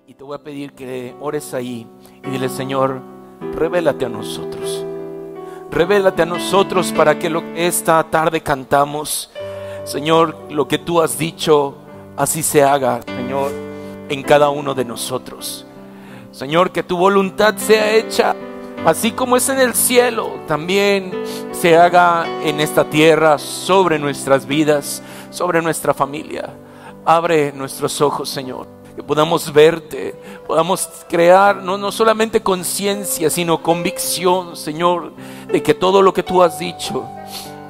Y te voy a pedir que ores ahí y dile: Señor, revélate a nosotros. Revélate a nosotros para que lo que esta tarde cantamos, Señor, lo que tú has dicho, así se haga, Señor, en cada uno de nosotros. Señor, que tu voluntad sea hecha, así como es en el cielo, también se haga en esta tierra, sobre nuestras vidas, sobre nuestra familia. Abre nuestros ojos, Señor, que podamos verte, podamos crear no solamente conciencia, sino convicción, Señor, de que todo lo que tú has dicho,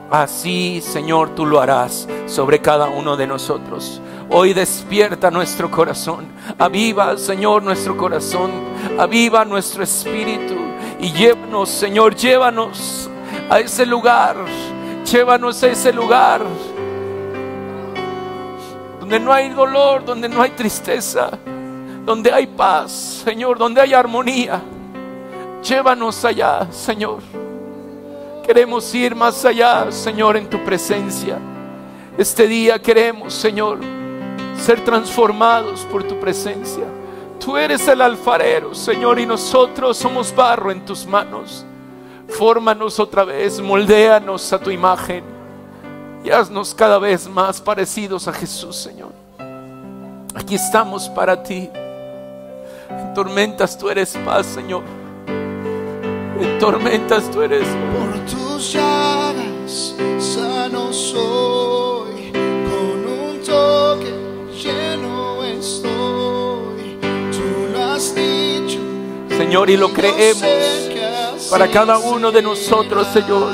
así, Señor, tú lo harás sobre cada uno de nosotros. Hoy despierta nuestro corazón, aviva, Señor, nuestro corazón, aviva nuestro espíritu y llévanos, Señor, llévanos a ese lugar, llévanos a ese lugar donde no hay dolor, donde no hay tristeza, donde hay paz, Señor, donde hay armonía. Llévanos allá, Señor. Queremos ir más allá, Señor, en tu presencia. Este día queremos, Señor, ser transformados por tu presencia. Tú eres el alfarero, Señor, y nosotros somos barro en tus manos. Fórmanos otra vez, moldéanos a tu imagen y haznos cada vez más parecidos a Jesús, Señor. Aquí estamos para ti. En tormentas tú eres paz, Señor. En tormentas tú eres. Por tus llagas sano soy, con un toque lleno estoy. Tú lo has dicho, Señor, y lo creemos para cada uno de nosotros, Señor.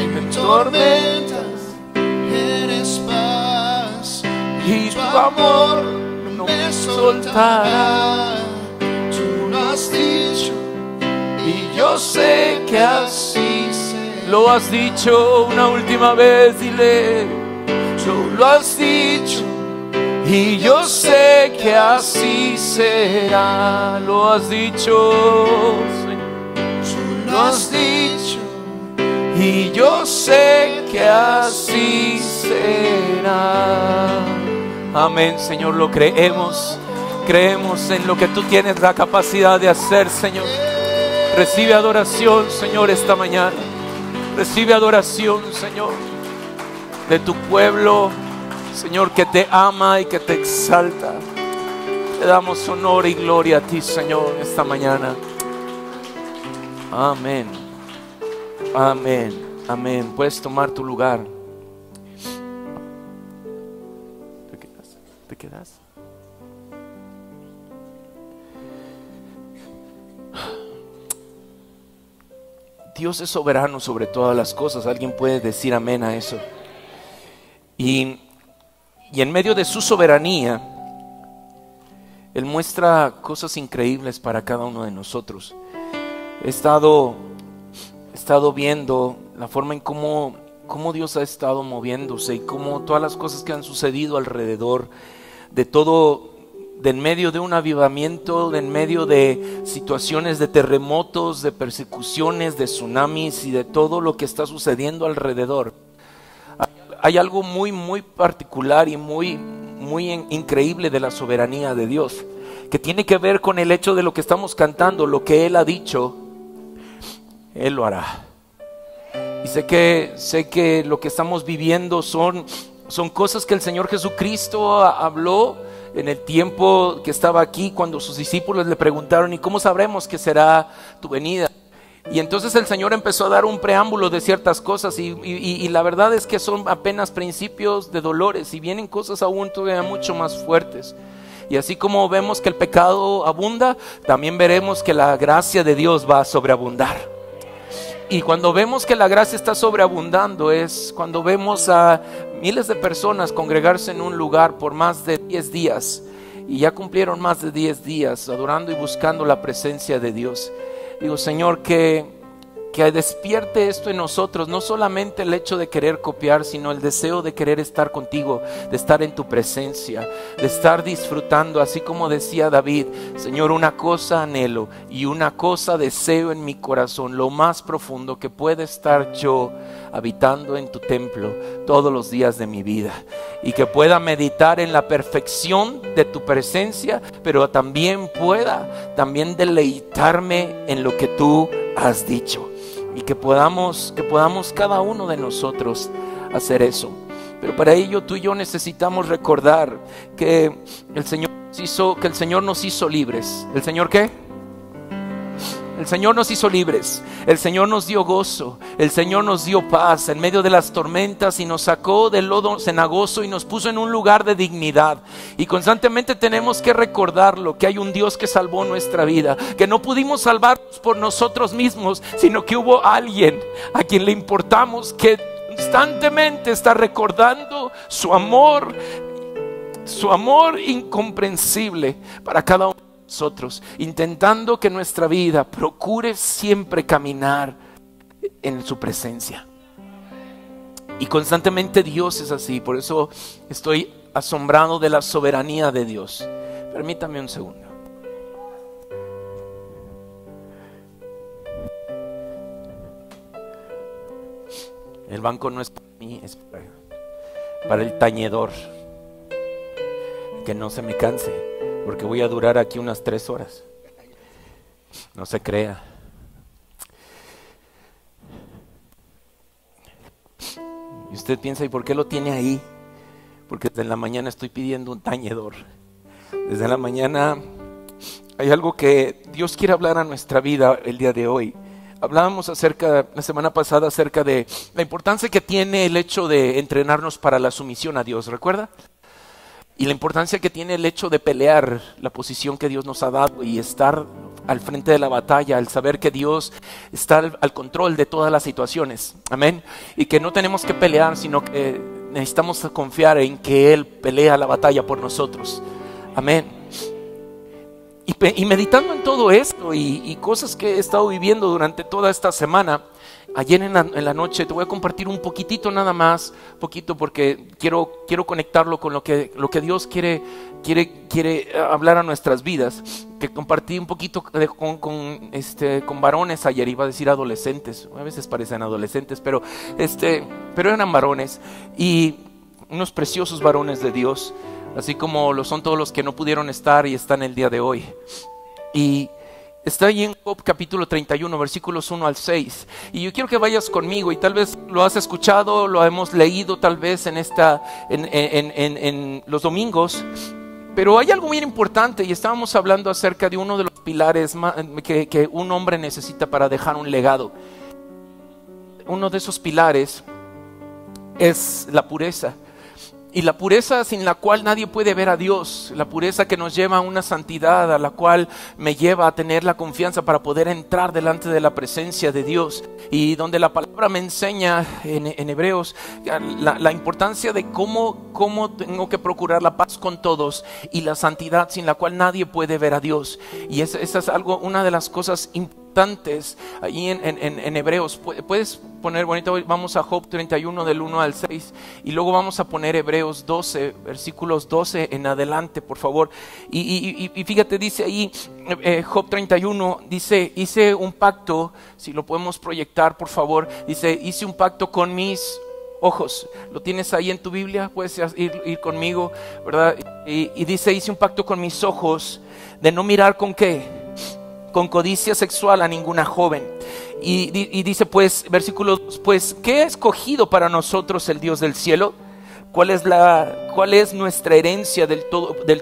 En tormentas eres paz, Y tu amor no me soltará. Tú lo has dicho, Y yo sé que así lo has dicho. Una última vez, dile: tú lo has dicho y yo sé que así será. Lo has dicho, tú lo has dicho y yo sé que así será. Amén, Señor, lo creemos. Creemos en lo que tú tienes la capacidad de hacer, Señor. Recibe adoración, Señor, esta mañana. Recibe adoración, Señor, de tu pueblo, Señor, que te ama y que te exalta. Te damos honor y gloria a ti, Señor, esta mañana. Amén. Amén. Amén. Puedes tomar tu lugar. ¿Te quedas? Dios es soberano sobre todas las cosas. Alguien puede decir amén a eso. Y en medio de su soberanía, Él muestra cosas increíbles para cada uno de nosotros. He estado viendo la forma en cómo Dios ha estado moviéndose y cómo todas las cosas que han sucedido alrededor de todo, de en medio de un avivamiento, de en medio de situaciones de terremotos, de persecuciones, de tsunamis y de todo lo que está sucediendo alrededor. Hay algo muy, muy particular y muy increíble de la soberanía de Dios, que tiene que ver con el hecho de lo que estamos cantando. Lo que Él ha dicho, Él lo hará. Y sé que lo que estamos viviendo son cosas que el Señor Jesucristo habló en el tiempo que estaba aquí, cuando sus discípulos le preguntaron: ¿y cómo sabremos que será tu venida? Y entonces el Señor empezó a dar un preámbulo de ciertas cosas y la verdad es que son apenas principios de dolores, y vienen cosas aún todavía mucho más fuertes. Y así como vemos que el pecado abunda, también veremos que la gracia de Dios va a sobreabundar. Y cuando vemos que la gracia está sobreabundando, es cuando vemos a miles de personas congregarse en un lugar por más de 10 días. Y ya cumplieron más de 10 días adorando y buscando la presencia de Dios. Digo, Señor, que que despierte esto en nosotros, no solamente el hecho de querer copiar, sino el deseo de querer estar contigo, de estar en tu presencia, de estar disfrutando, así como decía David: Señor, una cosa anhelo y una cosa deseo en mi corazón, lo más profundo, que pueda estar yo habitando en tu templo todos los días de mi vida, y que pueda meditar en la perfección de tu presencia, pero también pueda deleitarme en lo que tú has dicho. Y que podamos cada uno de nosotros hacer eso. Pero para ello tú y yo necesitamos recordar que el Señor nos hizo libres. ¿El Señor qué? El Señor nos hizo libres. El Señor nos dio gozo. El Señor nos dio paz en medio de las tormentas, y nos sacó del lodo cenagoso y nos puso en un lugar de dignidad. Y constantemente tenemos que recordarlo, que hay un Dios que salvó nuestra vida, que no pudimos salvarnos por nosotros mismos, sino que hubo alguien a quien le importamos, que constantemente está recordando su amor incomprensible para cada uno de nosotros, intentando que nuestra vida procure siempre caminar en su presencia. Y constantemente Dios es así. Por eso estoy asombrado de la soberanía de Dios. Permítame un segundo. El banco no es para mí, es para el tañedor. Que no se me canse, porque voy a durar aquí unas 3 horas. No se crea. Y usted piensa: ¿y por qué lo tiene ahí? Porque desde la mañana estoy pidiendo un tañedor. Desde la mañana hay algo que Dios quiere hablar a nuestra vida el día de hoy. Hablábamos la semana pasada acerca de la importancia que tiene el hecho de entrenarnos para la sumisión a Dios, ¿recuerda? Y la importancia que tiene el hecho de pelear la posición que Dios nos ha dado y estar al frente de la batalla, al saber que Dios está al control de todas las situaciones. Amén. Y que no tenemos que pelear, sino que necesitamos confiar en que Él pelea la batalla por nosotros. Amén. Y meditando en todo esto y cosas que he estado viviendo durante toda esta semana, ayer en la noche te voy a compartir un poquitito nada más, poquito, porque quiero conectarlo con lo que Dios quiere hablar a nuestras vidas. Que compartí un poquito con varones ayer, iba a decir adolescentes, a veces parecen adolescentes, pero eran varones, y unos preciosos varones de Dios, así como lo son todos los que no pudieron estar y están el día de hoy. Y está ahí en Job capítulo 31, versículos 1 al 6. Y yo quiero que vayas conmigo, y tal vez lo has escuchado, lo hemos leído tal vez en los domingos. Pero hay algo bien importante, y estábamos hablando acerca de uno de los pilares que un hombre necesita para dejar un legado. Uno de esos pilares es la pureza. Y la pureza sin la cual nadie puede ver a Dios, la pureza que nos lleva a una santidad, a la cual me lleva a tener la confianza para poder entrar delante de la presencia de Dios. Y donde la palabra me enseña en Hebreos la importancia de cómo tengo que procurar la paz con todos, y la santidad sin la cual nadie puede ver a Dios. Y esa es una de las cosas importantes ahí en Hebreos. Puedes poner bonito, vamos a Job 31 del 1 al 6, y luego vamos a poner Hebreos 12, versículos 12 en adelante, por favor. Y fíjate, dice ahí Job 31, dice: hice un pacto, si lo podemos proyectar por favor, dice: hice un pacto con mis ojos. Lo tienes ahí en tu Biblia, puedes ir conmigo, ¿verdad? Y dice: hice un pacto con mis ojos de no mirar con qué, con codicia sexual a ninguna joven. Y dice pues, versículo 2, pues ¿qué ha escogido para nosotros el Dios del cielo? ¿Cuál es nuestra herencia del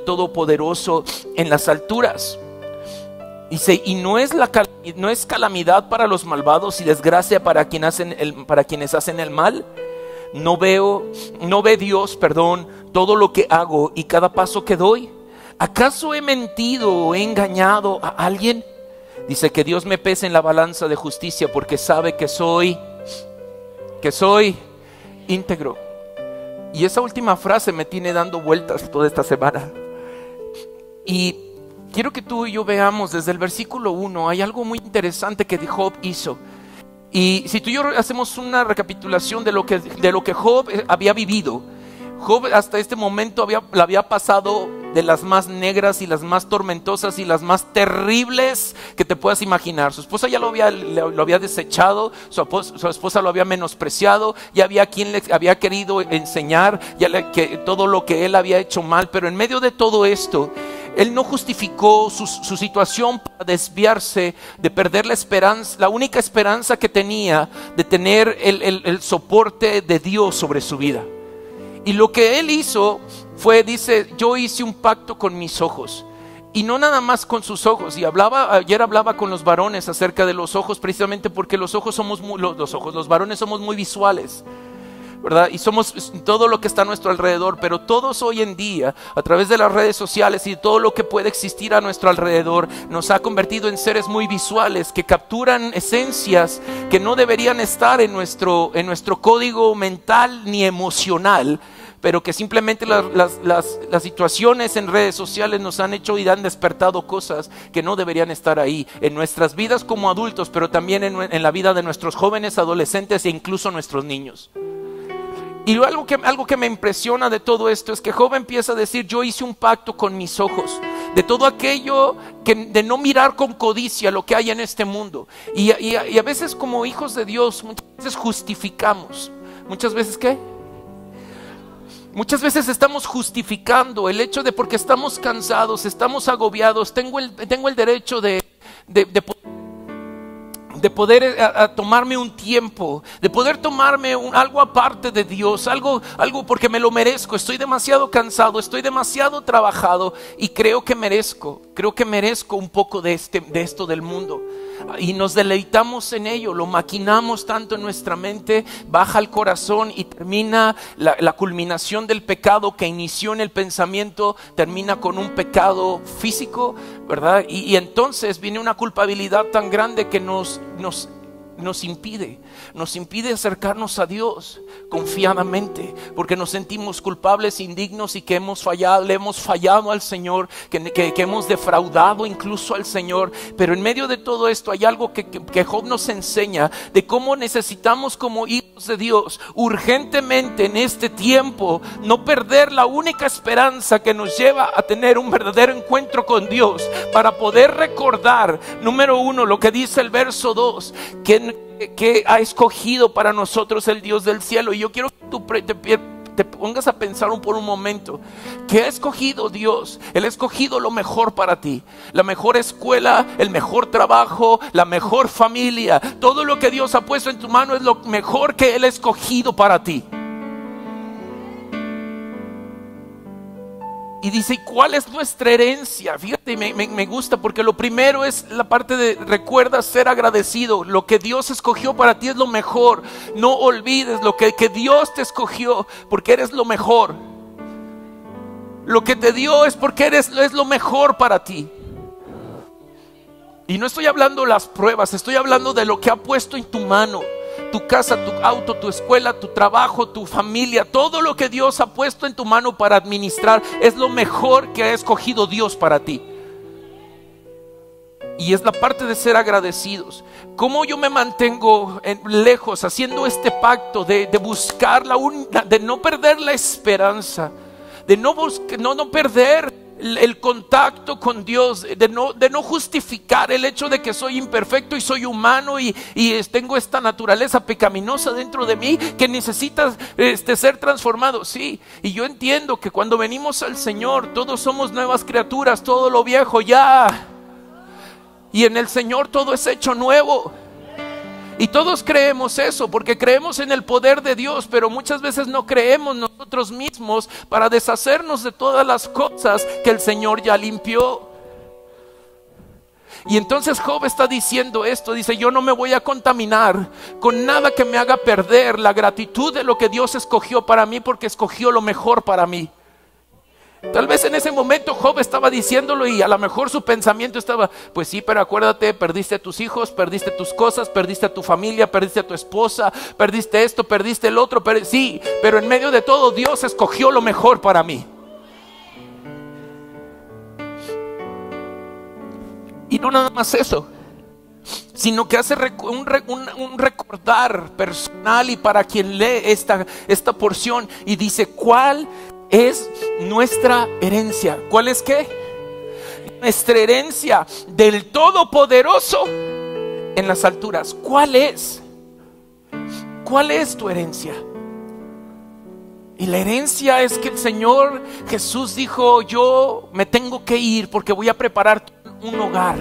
Todopoderoso en las alturas? Dice: y no es calamidad para los malvados y desgracia para quienes hacen el mal. No ve Dios, todo lo que hago y cada paso que doy. ¿Acaso he mentido o he engañado a alguien? Dice: que Dios me pese en la balanza de justicia, porque sabe que soy íntegro. Y esa última frase me tiene dando vueltas toda esta semana. Y quiero que tú y yo veamos desde el versículo 1, hay algo muy interesante que Job hizo. Y si tú y yo hacemos una recapitulación de lo que Job había vivido, Job hasta este momento la había pasado de las más negras y las más tormentosas y las más terribles que te puedas imaginar. Su esposa ya lo había desechado, su esposa lo había menospreciado, ya había quien le había querido enseñar todo lo que él había hecho mal. Pero en medio de todo esto, él no justificó su situación para desviarse de perder la esperanza, la única esperanza que tenía de tener el soporte de Dios sobre su vida. Y lo que él hizo fue, dice, yo hice un pacto con mis ojos. Y no nada más con sus ojos. Y ayer hablaba con los varones acerca de los ojos, precisamente porque los varones somos muy visuales, ¿verdad? Y somos todo lo que está a nuestro alrededor. Pero todos hoy en día, a través de las redes sociales y todo lo que puede existir a nuestro alrededor, nos ha convertido en seres muy visuales, que capturan esencias que no deberían estar en nuestro código mental ni emocional, pero que simplemente las situaciones en redes sociales nos han hecho y han despertado cosas que no deberían estar ahí en nuestras vidas como adultos, pero también en la vida de nuestros jóvenes, adolescentes e incluso nuestros niños. Y algo que me impresiona de todo esto es que Job empieza a decir, yo hice un pacto con mis ojos, de todo aquello de no mirar con codicia lo que hay en este mundo. Y a veces como hijos de Dios, muchas veces justificamos. Muchas veces ¿qué? Muchas veces estamos justificando el hecho de porque estamos cansados, estamos agobiados, tengo el derecho de poder tomarme un tiempo, de poder tomarme algo aparte de Dios, algo porque me lo merezco. Estoy demasiado cansado, estoy demasiado trabajado y creo que merezco un poco de esto del mundo. Y nos deleitamos en ello, lo maquinamos tanto en nuestra mente, baja el corazón y termina la culminación del pecado que inició en el pensamiento, termina con un pecado físico, ¿verdad? Y entonces viene una culpabilidad tan grande que nos impide acercarnos a Dios confiadamente, porque nos sentimos culpables, indignos y que le hemos fallado al Señor, que hemos defraudado incluso al Señor. Pero en medio de todo esto hay algo que Job nos enseña de cómo necesitamos como hijos de Dios urgentemente en este tiempo no perder la única esperanza que nos lleva a tener un verdadero encuentro con Dios, para poder recordar, número 1, lo que dice el verso 2, que ha escogido para nosotros el Dios del cielo. Y yo quiero que tú te pongas a pensar por un momento, ¿qué ha escogido Dios? Él ha escogido lo mejor para ti, la mejor escuela, el mejor trabajo, la mejor familia. Todo lo que Dios ha puesto en tu mano es lo mejor que Él ha escogido para ti. Y dice, ¿y cuál es nuestra herencia? Fíjate, me gusta, porque lo primero es la parte de recuerda ser agradecido. Lo que Dios escogió para ti es lo mejor. No olvides lo que Dios te escogió, porque eres lo mejor. Lo que te dio es porque es lo mejor para ti. Y no estoy hablando de las pruebas, estoy hablando de lo que ha puesto en tu mano. Tu casa, tu auto, tu escuela, tu trabajo, tu familia, todo lo que Dios ha puesto en tu mano para administrar es lo mejor que ha escogido Dios para ti. Y es la parte de ser agradecidos. ¿Cómo yo me mantengo lejos haciendo este pacto de buscar de no perder la esperanza, de no perder el contacto con Dios, de no justificar el hecho de que soy imperfecto y soy humano y tengo esta naturaleza pecaminosa dentro de mí que necesita ser transformado? Sí, y yo entiendo que cuando venimos al Señor todos somos nuevas criaturas, todo lo viejo ya, y en el Señor todo es hecho nuevo. Y todos creemos eso porque creemos en el poder de Dios, pero muchas veces no creemos nosotros mismos para deshacernos de todas las cosas que el Señor ya limpió. Y entonces Job está diciendo esto, dice, yo no me voy a contaminar con nada que me haga perder la gratitud de lo que Dios escogió para mí, porque escogió lo mejor para mí. Tal vez en ese momento Job estaba diciéndolo y a lo mejor su pensamiento estaba, pues sí, pero acuérdate, perdiste a tus hijos, perdiste tus cosas, perdiste a tu familia, perdiste a tu esposa, perdiste esto, perdiste el otro, sí, pero en medio de todo Dios escogió lo mejor para mí. Y no nada más eso, sino que hace un recordar personal y para quien lee esta porción y dice, ¿cuál es nuestra herencia? ¿Cuál es qué? Nuestra herencia del Todopoderoso en las alturas. ¿Cuál es? ¿Cuál es tu herencia? Y la herencia es que el Señor Jesús dijo, yo me tengo que ir porque voy a prepararte un hogar,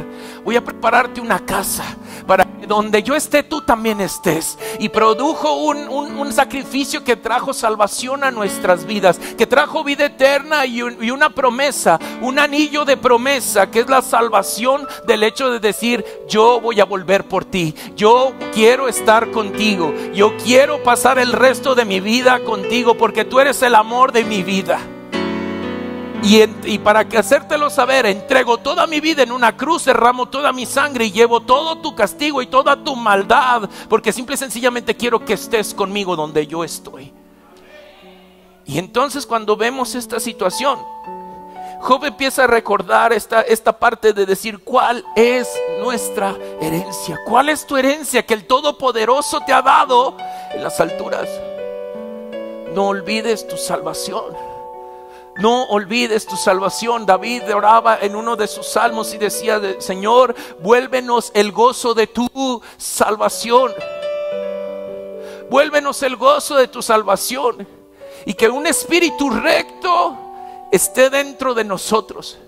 voy a prepararte una casa para que donde yo esté tú también estés. Y produjo un sacrificio que trajo salvación a nuestras vidas, que trajo vida eterna y una promesa, un anillo de promesa, que es la salvación del hecho de decir, yo voy a volver por ti, yo quiero estar contigo, yo quiero pasar el resto de mi vida contigo porque tú eres el amor de mi vida. Y para que hacértelo saber, entrego toda mi vida en una cruz, derramo toda mi sangre y llevo todo tu castigo y toda tu maldad, porque simple y sencillamente quiero que estés conmigo donde yo estoy. Y entonces cuando vemos esta situación, Job empieza a recordar esta parte de decir, ¿cuál es nuestra herencia? ¿Cuál es tu herencia que el Todopoderoso te ha dado en las alturas? No olvides tu salvación. No olvides tu salvación. David oraba en uno de sus salmos y decía, Señor, vuélvenos el gozo de tu salvación. Vuélvenos el gozo de tu salvación. Y que un espíritu recto esté dentro de nosotros,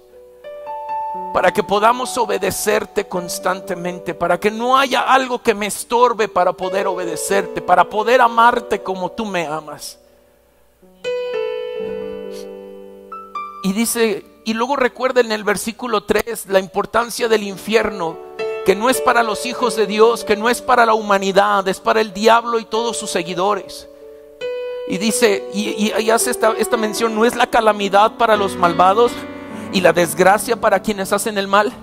para que podamos obedecerte constantemente, para que no haya algo que me estorbe para poder obedecerte, para poder amarte como tú me amas. Y dice, y luego recuerda en el versículo 3 la importancia del infierno, que no es para los hijos de Dios, que no es para la humanidad, es para el diablo y todos sus seguidores. Y dice, y hace esta mención, no es la calamidad para los malvados y la desgracia para quienes hacen el mal.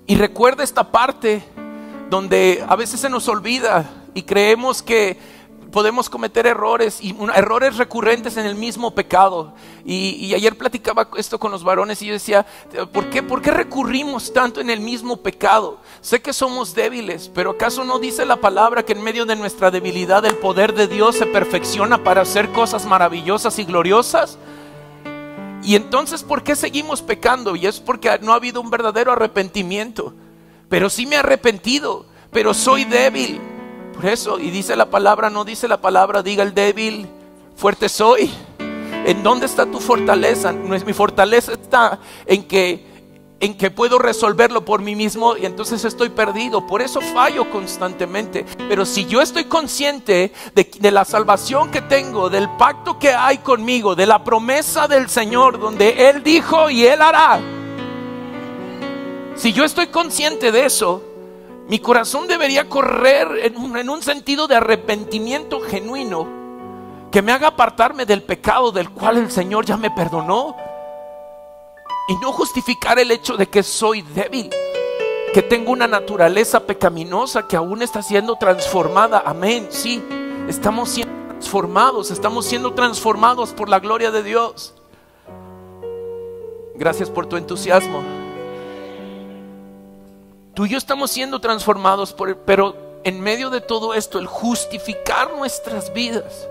Y recuerda esta parte donde a veces se nos olvida y creemos que podemos cometer errores y errores recurrentes en el mismo pecado. Y ayer platicaba esto con los varones y yo decía, ¿por qué recurrimos tanto en el mismo pecado? Sé que somos débiles, pero ¿acaso no dice la palabra que en medio de nuestra debilidad el poder de Dios se perfecciona para hacer cosas maravillosas y gloriosas? Y entonces, ¿por qué seguimos pecando? Y es porque no ha habido un verdadero arrepentimiento. Pero sí me he arrepentido, pero soy débil. Por eso, y dice la palabra, no dice la palabra, diga el débil, fuerte soy. ¿En dónde está tu fortaleza? Mi fortaleza está en que puedo resolverlo por mí mismo y entonces estoy perdido. Por eso fallo constantemente. Pero si yo estoy consciente de la salvación que tengo, del pacto que hay conmigo, de la promesa del Señor, donde Él dijo y Él hará. Si yo estoy consciente de eso, mi corazón debería correr en un sentido de arrepentimiento genuino, que me haga apartarme del pecado del cual el Señor ya me perdonó, y no justificar el hecho de que soy débil, que tengo una naturaleza pecaminosa que aún está siendo transformada. Amén, sí, estamos siendo transformados por la gloria de Dios. Gracias por tu entusiasmo. Tú y yo estamos siendo transformados pero en medio de todo esto, el justificar nuestras vidas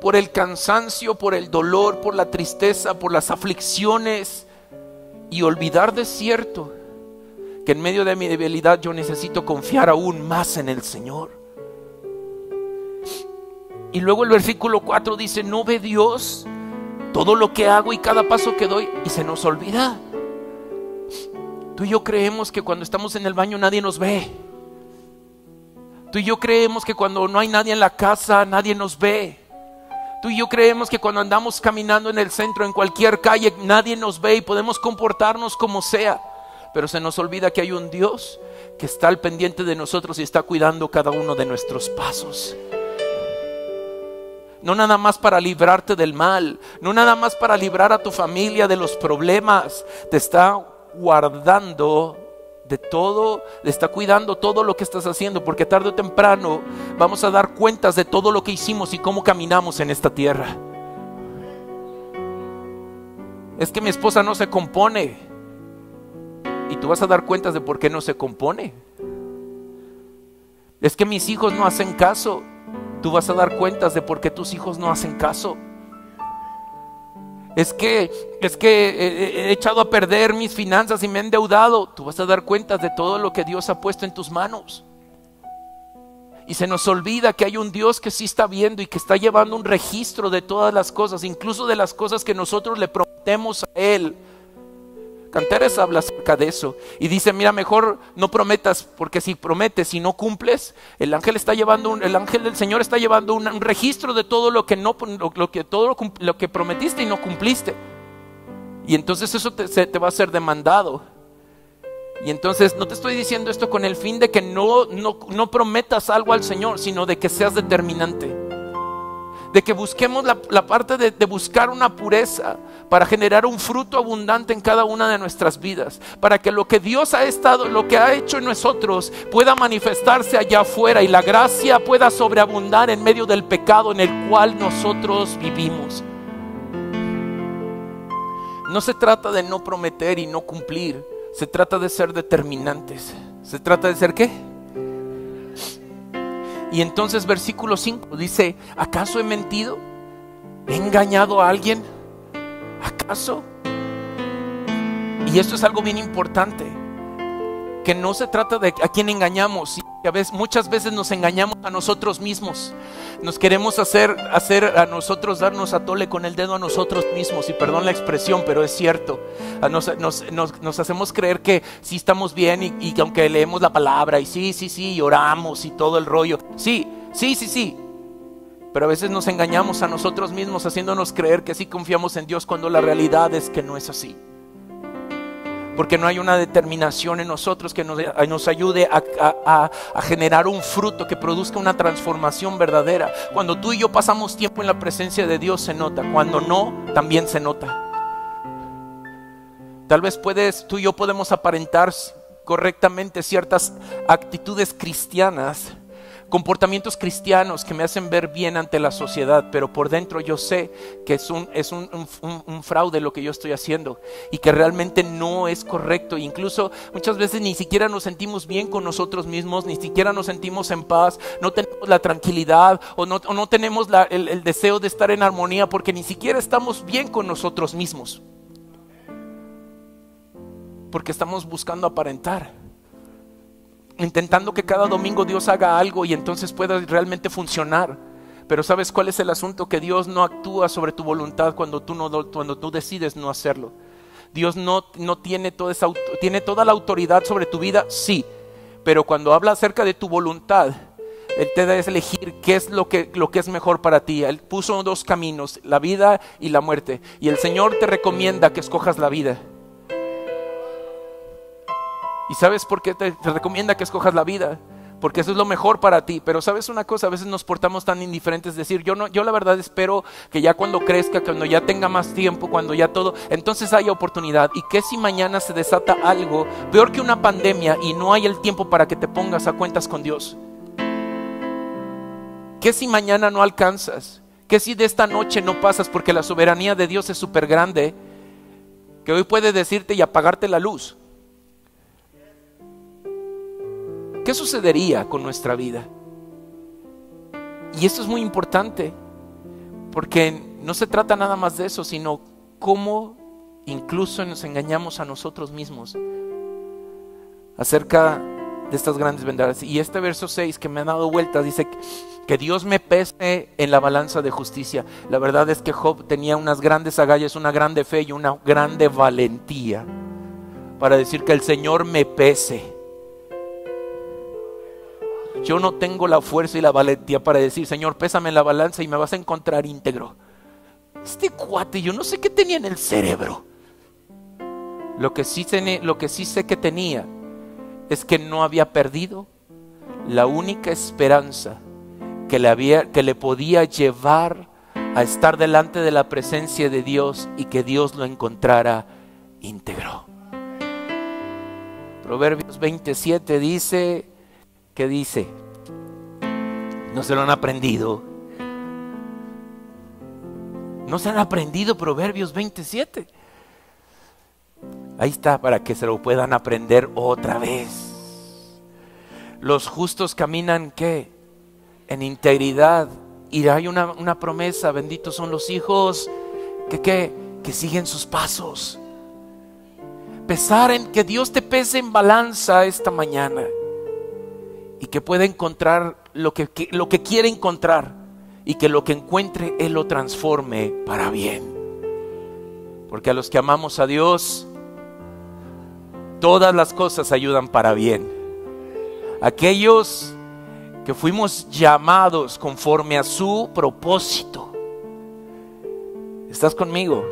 por el cansancio, por el dolor, por la tristeza, por las aflicciones, y olvidar de cierto que en medio de mi debilidad yo necesito confiar aún más en el Señor. Y luego el versículo 4 dice, ¿no ve Dios todo lo que hago y cada paso que doy? Y se nos olvida. Tú y yo creemos que cuando estamos en el baño nadie nos ve. Tú y yo creemos que cuando no hay nadie en la casa nadie nos ve. Tú y yo creemos que cuando andamos caminando en el centro, en cualquier calle, nadie nos ve y podemos comportarnos como sea. Pero se nos olvida que hay un Dios que está al pendiente de nosotros y está cuidando cada uno de nuestros pasos. No nada más para librarte del mal, no nada más para librar a tu familia de los problemas. Te está guardando de todo, le está cuidando todo lo que estás haciendo, porque tarde o temprano vamos a dar cuentas de todo lo que hicimos y cómo caminamos en esta tierra. Es que mi esposa no se compone. y tú vas a dar cuentas de por qué no se compone. Es que mis hijos no hacen caso. Tú vas a dar cuentas de por qué tus hijos no hacen caso. Es que he echado a perder mis finanzas y me he endeudado. Tú vas a dar cuentas de todo lo que Dios ha puesto en tus manos. Y se nos olvida que hay un Dios que sí está viendo y que está llevando un registro de todas las cosas, incluso de las cosas que nosotros le prometemos a Él. Cantares habla acerca de eso y dice, mira, mejor no prometas, porque si prometes y no cumples, el ángel del Señor está llevando un registro de todo lo que lo que prometiste y no cumpliste. Y entonces eso te va a ser demandado. Y entonces no te estoy diciendo esto con el fin de que no prometas algo al Señor, sino de que seas determinante. De que busquemos la parte de buscar una pureza para generar un fruto abundante en cada una de nuestras vidas. Para que lo que Dios lo que ha hecho en nosotros pueda manifestarse allá afuera y la gracia pueda sobreabundar en medio del pecado en el cual nosotros vivimos. No se trata de no prometer y no cumplir. Se trata de ser determinantes. ¿Se trata de ser qué? Y entonces versículo 5 dice, ¿acaso he mentido? ¿He engañado a alguien? ¿Acaso? Y esto es algo bien importante, que no se trata de a quién engañamos. Muchas veces nos engañamos a nosotros mismos. Nos queremos hacer a nosotros, darnos a tole con el dedo a nosotros mismos. Y perdón la expresión, pero es cierto. Nos hacemos creer que sí estamos bien y que aunque leemos la palabra y sí, y oramos y todo el rollo. Sí. Pero a veces nos engañamos a nosotros mismos haciéndonos creer que sí confiamos en Dios cuando la realidad es que no es así. Porque no hay una determinación en nosotros que nos ayude a generar un fruto que produzca una transformación verdadera. Cuando tú y yo pasamos tiempo en la presencia de Dios se nota, cuando no, también se nota. Tal vez tú y yo podemos aparentar correctamente ciertas actitudes cristianas, comportamientos cristianos que me hacen ver bien ante la sociedad, pero por dentro yo sé que es un fraude lo que yo estoy haciendo y que realmente no es correcto. Incluso muchas veces ni siquiera nos sentimos bien con nosotros mismos, ni siquiera nos sentimos en paz, no tenemos la tranquilidad o no tenemos el deseo de estar en armonía porque ni siquiera estamos bien con nosotros mismos, porque estamos buscando aparentar, intentando que cada domingo Dios haga algo y entonces pueda realmente funcionar. Pero ¿sabes cuál es el asunto? Que Dios no actúa sobre tu voluntad cuando tú decides no hacerlo. Dios no tiene tiene toda la autoridad sobre tu vida, sí, pero cuando habla acerca de tu voluntad, Él te da a elegir qué es lo que es mejor para ti. Él puso dos caminos, la vida y la muerte, y el Señor te recomienda que escojas la vida. ¿Y sabes por qué te recomienda que escojas la vida? Porque eso es lo mejor para ti. Pero ¿sabes una cosa? A veces nos portamos tan indiferentes, decir, yo la verdad espero que ya cuando crezca, cuando ya tenga más tiempo, cuando ya todo, entonces haya oportunidad. ¿Y qué si mañana se desata algo peor que una pandemia y no hay el tiempo para que te pongas a cuentas con Dios? ¿Qué si mañana no alcanzas? ¿Qué si de esta noche no pasas? Porque la soberanía de Dios es súper grande, que hoy puede decirte y apagarte la luz. ¿Qué sucedería con nuestra vida? Y esto es muy importante, porque no se trata nada más de eso, sino cómo incluso nos engañamos a nosotros mismos acerca de estas grandes verdades. Y este verso 6 que me ha dado vueltas dice que Dios me pese en la balanza de justicia. La verdad es que Job tenía unas grandes agallas, una grande fe y una grande valentía para decir que el Señor me pese. Yo no tengo la fuerza y la valentía para decir, Señor, pésame en la balanza y me vas a encontrar íntegro. Este cuate, yo no sé qué tenía en el cerebro. Lo que sí sé que tenía es que no había perdido la única esperanza que le podía llevar a estar delante de la presencia de Dios y que Dios lo encontrara íntegro. Proverbios 27 dice... ¿Qué dice? ¿No se lo han aprendido? ¿No se han aprendido Proverbios 27? Ahí está, para que se lo puedan aprender otra vez. Los justos caminan, ¿qué? En integridad. Y hay una promesa: benditos son los hijos que siguen sus pasos. Pesar en que Dios te pese en balanza esta mañana, y que pueda encontrar lo que quiere encontrar, y que lo que encuentre Él lo transforme para bien. Porque a los que amamos a Dios, todas las cosas ayudan para bien. Aquellos que fuimos llamados conforme a su propósito. ¿Estás conmigo?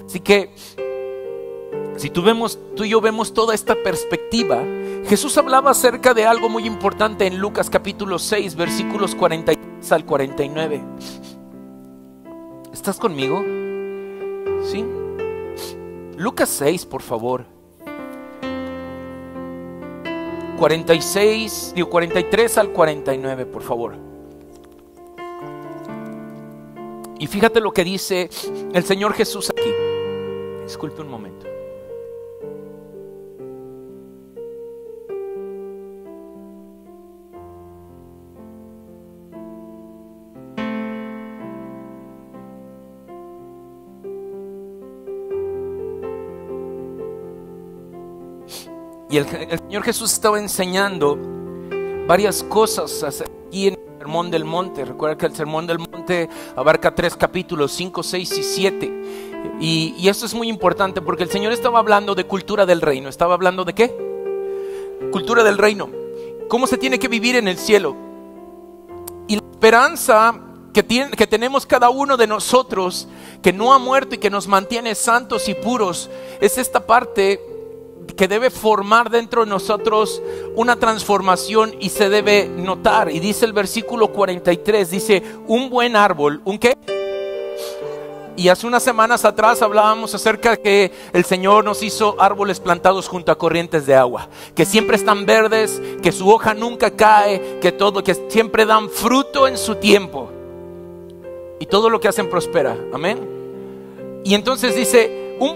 Así que si tú y yo vemos toda esta perspectiva, Jesús hablaba acerca de algo muy importante en Lucas capítulo 6, versículos 43 al 49. ¿Estás conmigo? ¿Sí? Lucas 6, por favor. 43 al 49, por favor. Y fíjate lo que dice el Señor Jesús aquí. Disculpe un momento. Y el Señor Jesús estaba enseñando varias cosas aquí en el Sermón del Monte. Recuerda que el Sermón del Monte abarca 3 capítulos, 5, 6 y 7. Y esto es muy importante porque el Señor estaba hablando de cultura del reino. ¿Estaba hablando de qué? Cultura del reino. ¿Cómo se tiene que vivir en el cielo? Y la esperanza que tenemos cada uno de nosotros, que no ha muerto y que nos mantiene santos y puros, es esta parte que debe formar dentro de nosotros una transformación y se debe notar. Y dice el versículo 43, dice: un buen árbol, ¿un qué? Y hace unas semanas atrás hablábamos acerca de que el Señor nos hizo árboles plantados junto a corrientes de agua, que siempre están verdes, que su hoja nunca cae, que siempre dan fruto en su tiempo, y todo lo que hacen prospera. Amén. Y entonces dice: un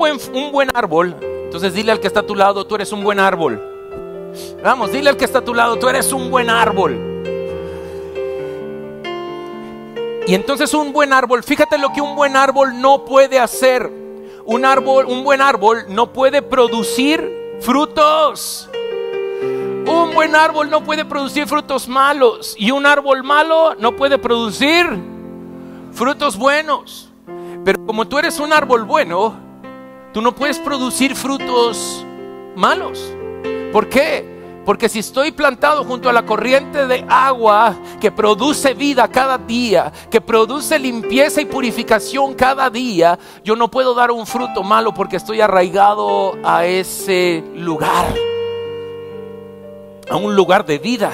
buen árbol. Entonces dile al que está a tu lado: tú eres un buen árbol. Vamos, dile al que está a tu lado: tú eres un buen árbol. Y entonces un buen árbol, fíjate lo que un buen árbol no puede hacer. Un buen árbol no puede producir frutos. Un buen árbol no puede producir frutos malos. Y un árbol malo no puede producir frutos buenos. Pero como tú eres un árbol bueno, tú no puedes producir frutos malos. ¿Por qué? Porque si estoy plantado junto a la corriente de agua que produce vida cada día, que produce limpieza y purificación cada día, yo no puedo dar un fruto malo porque estoy arraigado a ese lugar, a un lugar de vida.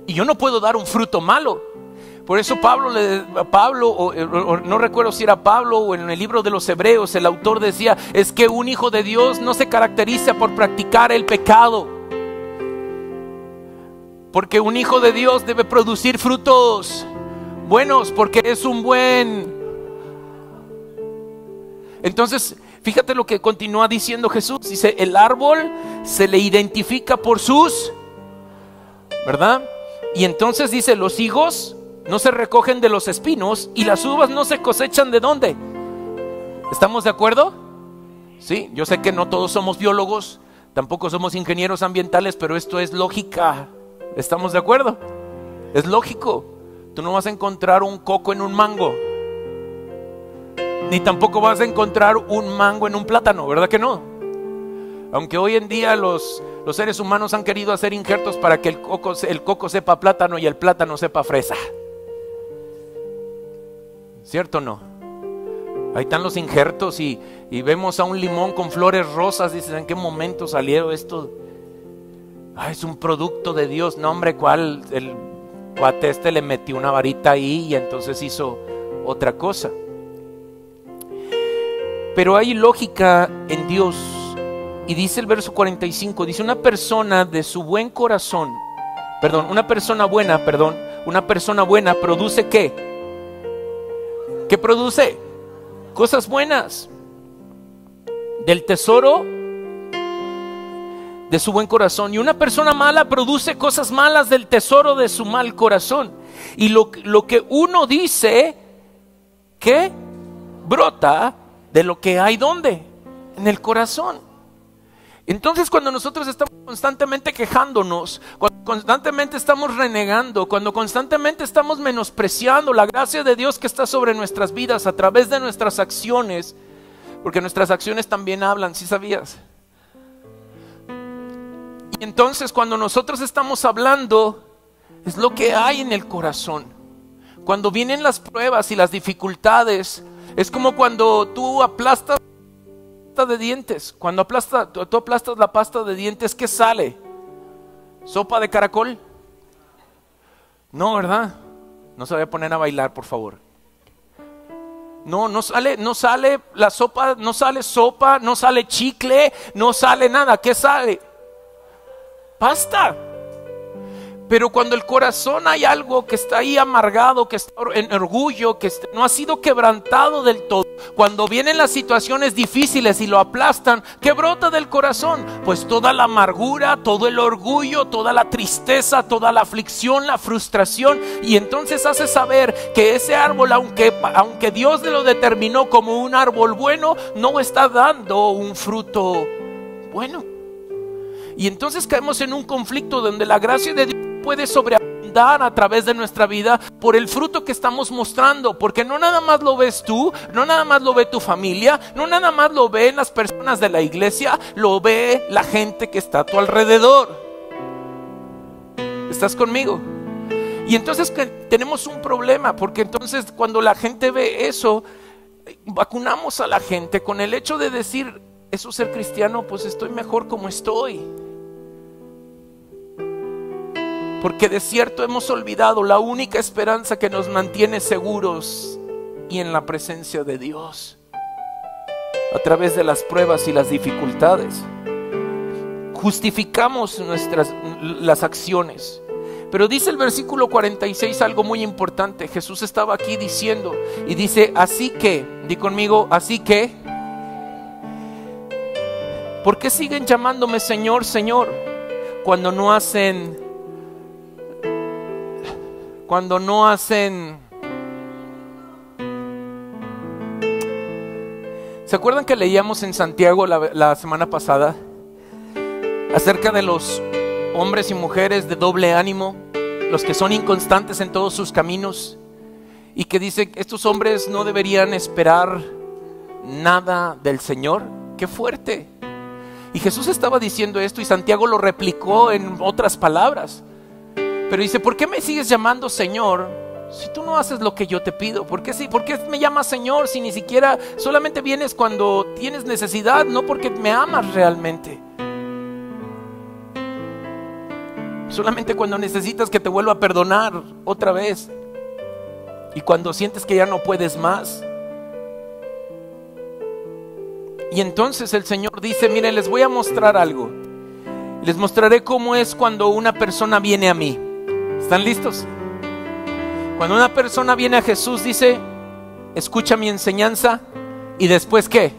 Y yo no puedo dar un fruto malo. Por eso Pablo, no recuerdo si era Pablo o en el libro de los Hebreos, el autor decía: es que un hijo de Dios no se caracteriza por practicar el pecado, porque un hijo de Dios debe producir frutos buenos, porque es un buen. Entonces, fíjate lo que continúa diciendo Jesús. Dice: el árbol se le identifica por sus, ¿verdad? Y entonces dice: los higos no se recogen de los espinos y las uvas no se cosechan ¿de dónde? ¿Estamos de acuerdo? Sí, yo sé que no todos somos biólogos, tampoco somos ingenieros ambientales, pero esto es lógica. ¿Estamos de acuerdo? Es lógico. Tú no vas a encontrar un coco en un mango, ni tampoco vas a encontrar un mango en un plátano, ¿verdad que no? Aunque hoy en día los seres humanos han querido hacer injertos para que el coco sepa plátano y el plátano sepa fresa. ¿Cierto o no? Ahí están los injertos y vemos a un limón con flores rosas. Dices: ¿en qué momento salió esto? Es un producto de Dios. No, hombre, ¿cuál? El cuate le metió una varita ahí y entonces hizo otra cosa. Pero hay lógica en Dios. Y dice el verso 45, dice: una persona de su buen corazón, una persona buena produce ¿qué? ¿Qué produce? Cosas buenas. del tesoro de su buen corazón. Y una persona mala produce cosas malas del tesoro de su mal corazón. Y lo que uno dice, que brota de lo que hay, ¿dónde? En el corazón. Entonces, cuando nosotros estamos constantemente quejándonos, cuando constantemente estamos renegando, cuando constantemente estamos menospreciando la gracia de Dios que está sobre nuestras vidas a través de nuestras acciones, porque nuestras acciones también hablan, ¿sí sabías? Y entonces, cuando nosotros estamos hablando, es lo que hay en el corazón. Cuando vienen las pruebas y las dificultades, es como cuando tú aplastas de dientes. Cuando tú aplastas la pasta de dientes, ¿qué sale? ¿Sopa de caracol? No, ¿verdad? No se vaya a poner a bailar, por favor. No sale la sopa, no sale chicle, no sale nada. ¿Qué sale? Pasta. Pero cuando el corazón hay algo que está ahí amargado, que está en orgullo, que no ha sido quebrantado del todo, cuando vienen las situaciones difíciles y lo aplastan, ¿qué brota del corazón? Pues toda la amargura, todo el orgullo, toda la tristeza, toda la aflicción, la frustración. Y entonces hace saber que ese árbol, aunque Dios lo determinó como un árbol bueno, no está dando un fruto bueno. Y entonces caemos en un conflicto donde la gracia de Dios puede sobreabundar a través de nuestra vida por el fruto que estamos mostrando, porque no nada más lo ves tú, no nada más lo ve tu familia, no nada más lo ven las personas de la iglesia, lo ve la gente que está a tu alrededor. ¿Estás conmigo? Y entonces tenemos un problema, porque entonces cuando la gente ve eso, vacunamos a la gente con el hecho de decir, eso es ser cristiano, pues estoy mejor como estoy. Porque de cierto hemos olvidado la única esperanza que nos mantiene seguros y en la presencia de Dios a través de las pruebas y las dificultades. Justificamos las acciones. Pero dice el versículo 46 algo muy importante. Jesús estaba aquí diciendo y dice, así que, di conmigo, así que, ¿por qué siguen llamándome Señor, Señor, cuando no hacen ¿Se acuerdan que leíamos en Santiago la semana pasada acerca de los hombres y mujeres de doble ánimo, los que son inconstantes en todos sus caminos, y que dice que estos hombres no deberían esperar nada del Señor? ¡Qué fuerte! Y Jesús estaba diciendo esto y Santiago lo replicó en otras palabras. Pero dice, ¿por qué me sigues llamando Señor si tú no haces lo que yo te pido? ¿Por qué me llamas Señor si ni siquiera solamente vienes cuando tienes necesidad, no porque me amas realmente? Solamente cuando necesitas que te vuelva a perdonar otra vez y cuando sientes que ya no puedes más. Y entonces el Señor dice, miren, les voy a mostrar algo. Les mostraré cómo es cuando una persona viene a mí. ¿Están listos? Cuando una persona viene a Jesús, dice, escucha mi enseñanza y después ¿qué?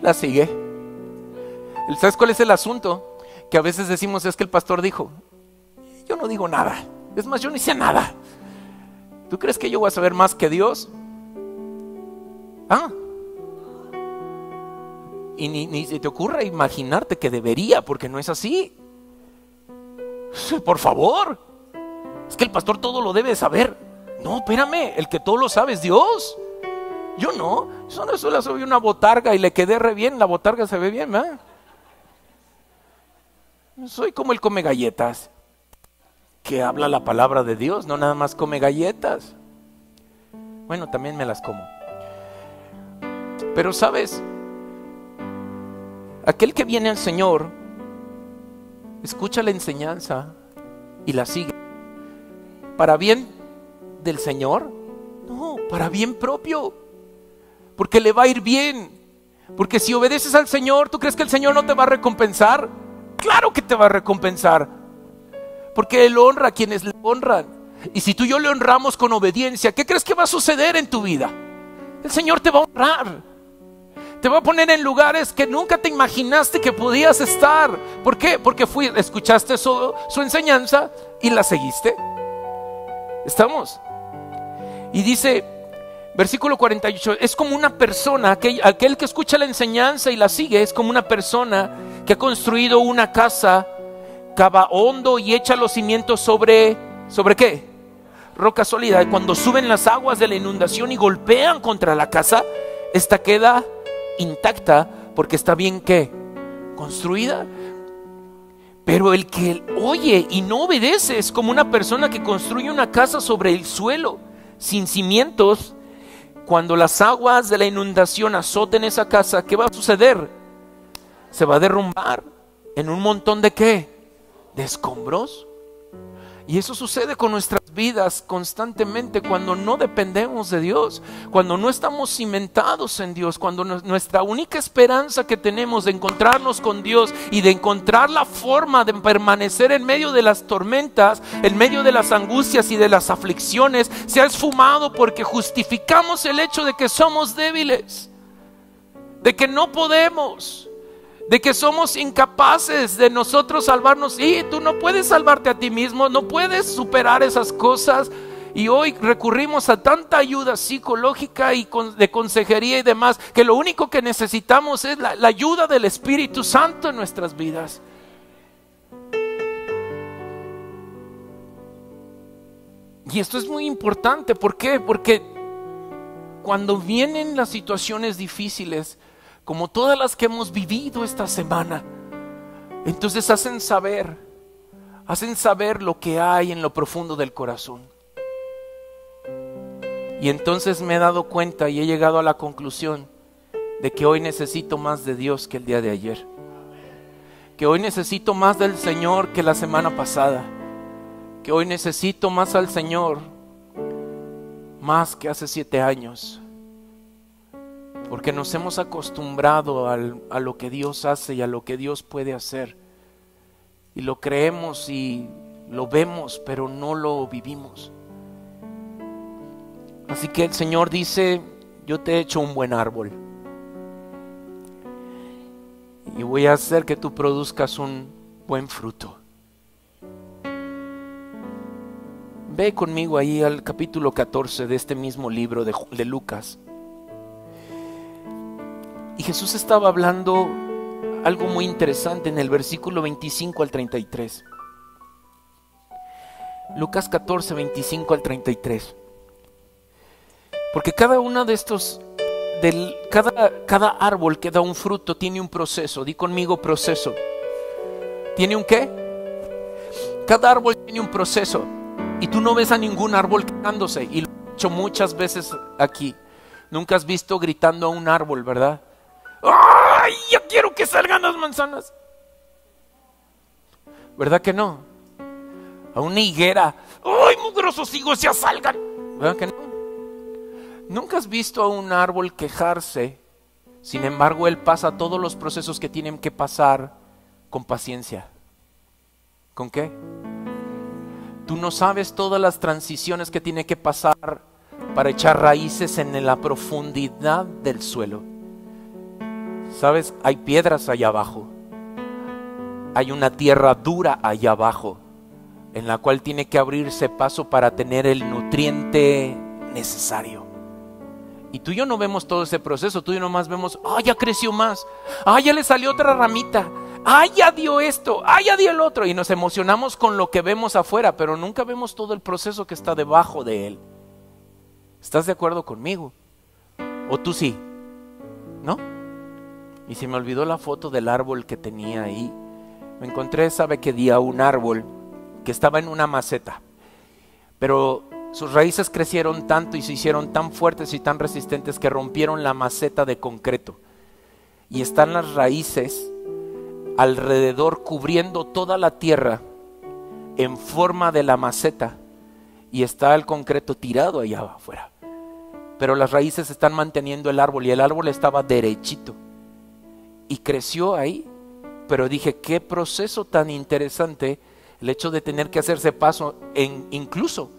La sigue. ¿Sabes cuál es el asunto? Que a veces decimos, es que el pastor dijo, yo no digo nada. Es más, yo ni sé nada. ¿Tú crees que yo voy a saber más que Dios? Y ni se te ocurra imaginarte que debería, porque no es así. Por favor. Es que el pastor todo lo debe saber. No, espérame, el que todo lo sabe es Dios. Yo no. Yo solo soy una botarga y le quedé re bien. La botarga se ve bien, ¿verdad? Soy como el come galletas, que habla la palabra de Dios, no nada más come galletas. Bueno, también me las como. Pero sabes, aquel que viene al Señor escucha la enseñanza y la sigue. ¿Para bien del Señor? No, para bien propio. Porque le va a ir bien. Porque si obedeces al Señor, ¿tú crees que el Señor no te va a recompensar? Claro que te va a recompensar. Porque Él honra a quienes le honran. Y si tú y yo le honramos con obediencia, ¿qué crees que va a suceder en tu vida? El Señor te va a honrar. Te va a poner en lugares que nunca te imaginaste que podías estar. ¿Por qué? Porque escuchaste su enseñanza y la seguiste. ¿Estamos? Y dice, versículo 48, es como una persona, aquel que escucha la enseñanza y la sigue, es como una persona que ha construido una casa, cava hondo y echa los cimientos ¿sobre qué? Roca sólida. Y cuando suben las aguas de la inundación y golpean contra la casa, esta queda intacta porque está bien ¿qué? Construida. Pero el que oye y no obedece es como una persona que construye una casa sobre el suelo, sin cimientos. Cuando las aguas de la inundación azoten esa casa, ¿qué va a suceder? Se va a derrumbar en un montón de ¿qué? De escombros. Y eso sucede con nuestras vidas constantemente cuando no dependemos de Dios, cuando no estamos cimentados en Dios, cuando nuestra única esperanza que tenemos de encontrarnos con Dios y de encontrar la forma de permanecer en medio de las tormentas, en medio de las angustias y de las aflicciones, se ha esfumado porque justificamos el hecho de que somos débiles, de que no podemos, de que somos incapaces de nosotros salvarnos. Y tú no puedes salvarte a ti mismo, no puedes superar esas cosas. Y hoy recurrimos a tanta ayuda psicológica y de consejería y demás, que lo único que necesitamos es la ayuda del Espíritu Santo en nuestras vidas. Y esto es muy importante. ¿Por qué? Porque cuando vienen las situaciones difíciles, como todas las que hemos vivido esta semana, entonces hacen saber lo que hay en lo profundo del corazón. Y entonces me he dado cuenta y he llegado a la conclusión de que hoy necesito más de Dios que el día de ayer, que hoy necesito más del Señor que la semana pasada, que hoy necesito más al Señor más que hace 7 años. Porque nos hemos acostumbrado a lo que Dios hace y a lo que Dios puede hacer. Y lo creemos y lo vemos, pero no lo vivimos. Así que el Señor dice, yo te he hecho un buen árbol. Y voy a hacer que tú produzcas un buen fruto. Ve conmigo ahí al capítulo 14 de este mismo libro de Lucas. Y Jesús estaba hablando algo muy interesante en el versículo 25 al 33. Lucas 14, 25 al 33. Porque cada uno de estos, cada árbol que da un fruto tiene un proceso. Di conmigo proceso. ¿Tiene un qué? Cada árbol tiene un proceso. Y tú no ves a ningún árbol quejándose. Y lo he hecho muchas veces aquí. Nunca has visto gritando a un árbol, ¿verdad? ¡Ay, ya quiero que salgan las manzanas! ¿Verdad que no? A una higuera, ¡ay, mugrosos higos, ya salgan! ¿Verdad que no? Nunca has visto a un árbol quejarse. Sin embargo, él pasa todos los procesos que tienen que pasar con paciencia. ¿Con qué? Tú no sabes todas las transiciones que tiene que pasar para echar raíces en la profundidad del suelo. ¿Sabes? Hay piedras allá abajo. Hay una tierra dura allá abajo, en la cual tiene que abrirse paso para tener el nutriente necesario. Y tú y yo no vemos todo ese proceso. Tú y yo nomás vemos, ya creció más, ya le salió otra ramita, ya dio esto, ya dio el otro. Y nos emocionamos con lo que vemos afuera, pero nunca vemos todo el proceso que está debajo de él. ¿Estás de acuerdo conmigo? ¿O tú sí? ¿No? Y se me olvidó la foto del árbol que tenía ahí. Me encontré, ¿sabe qué día? Un árbol que estaba en una maceta, pero sus raíces crecieron tanto y se hicieron tan fuertes y tan resistentes que rompieron la maceta de concreto. Y están las raíces alrededor cubriendo toda la tierra en forma de la maceta. Y está el concreto tirado allá afuera. Pero las raíces están manteniendo el árbol y el árbol estaba derechito. Y creció ahí. Pero dije, qué proceso tan interesante el hecho de tener que hacerse paso incluso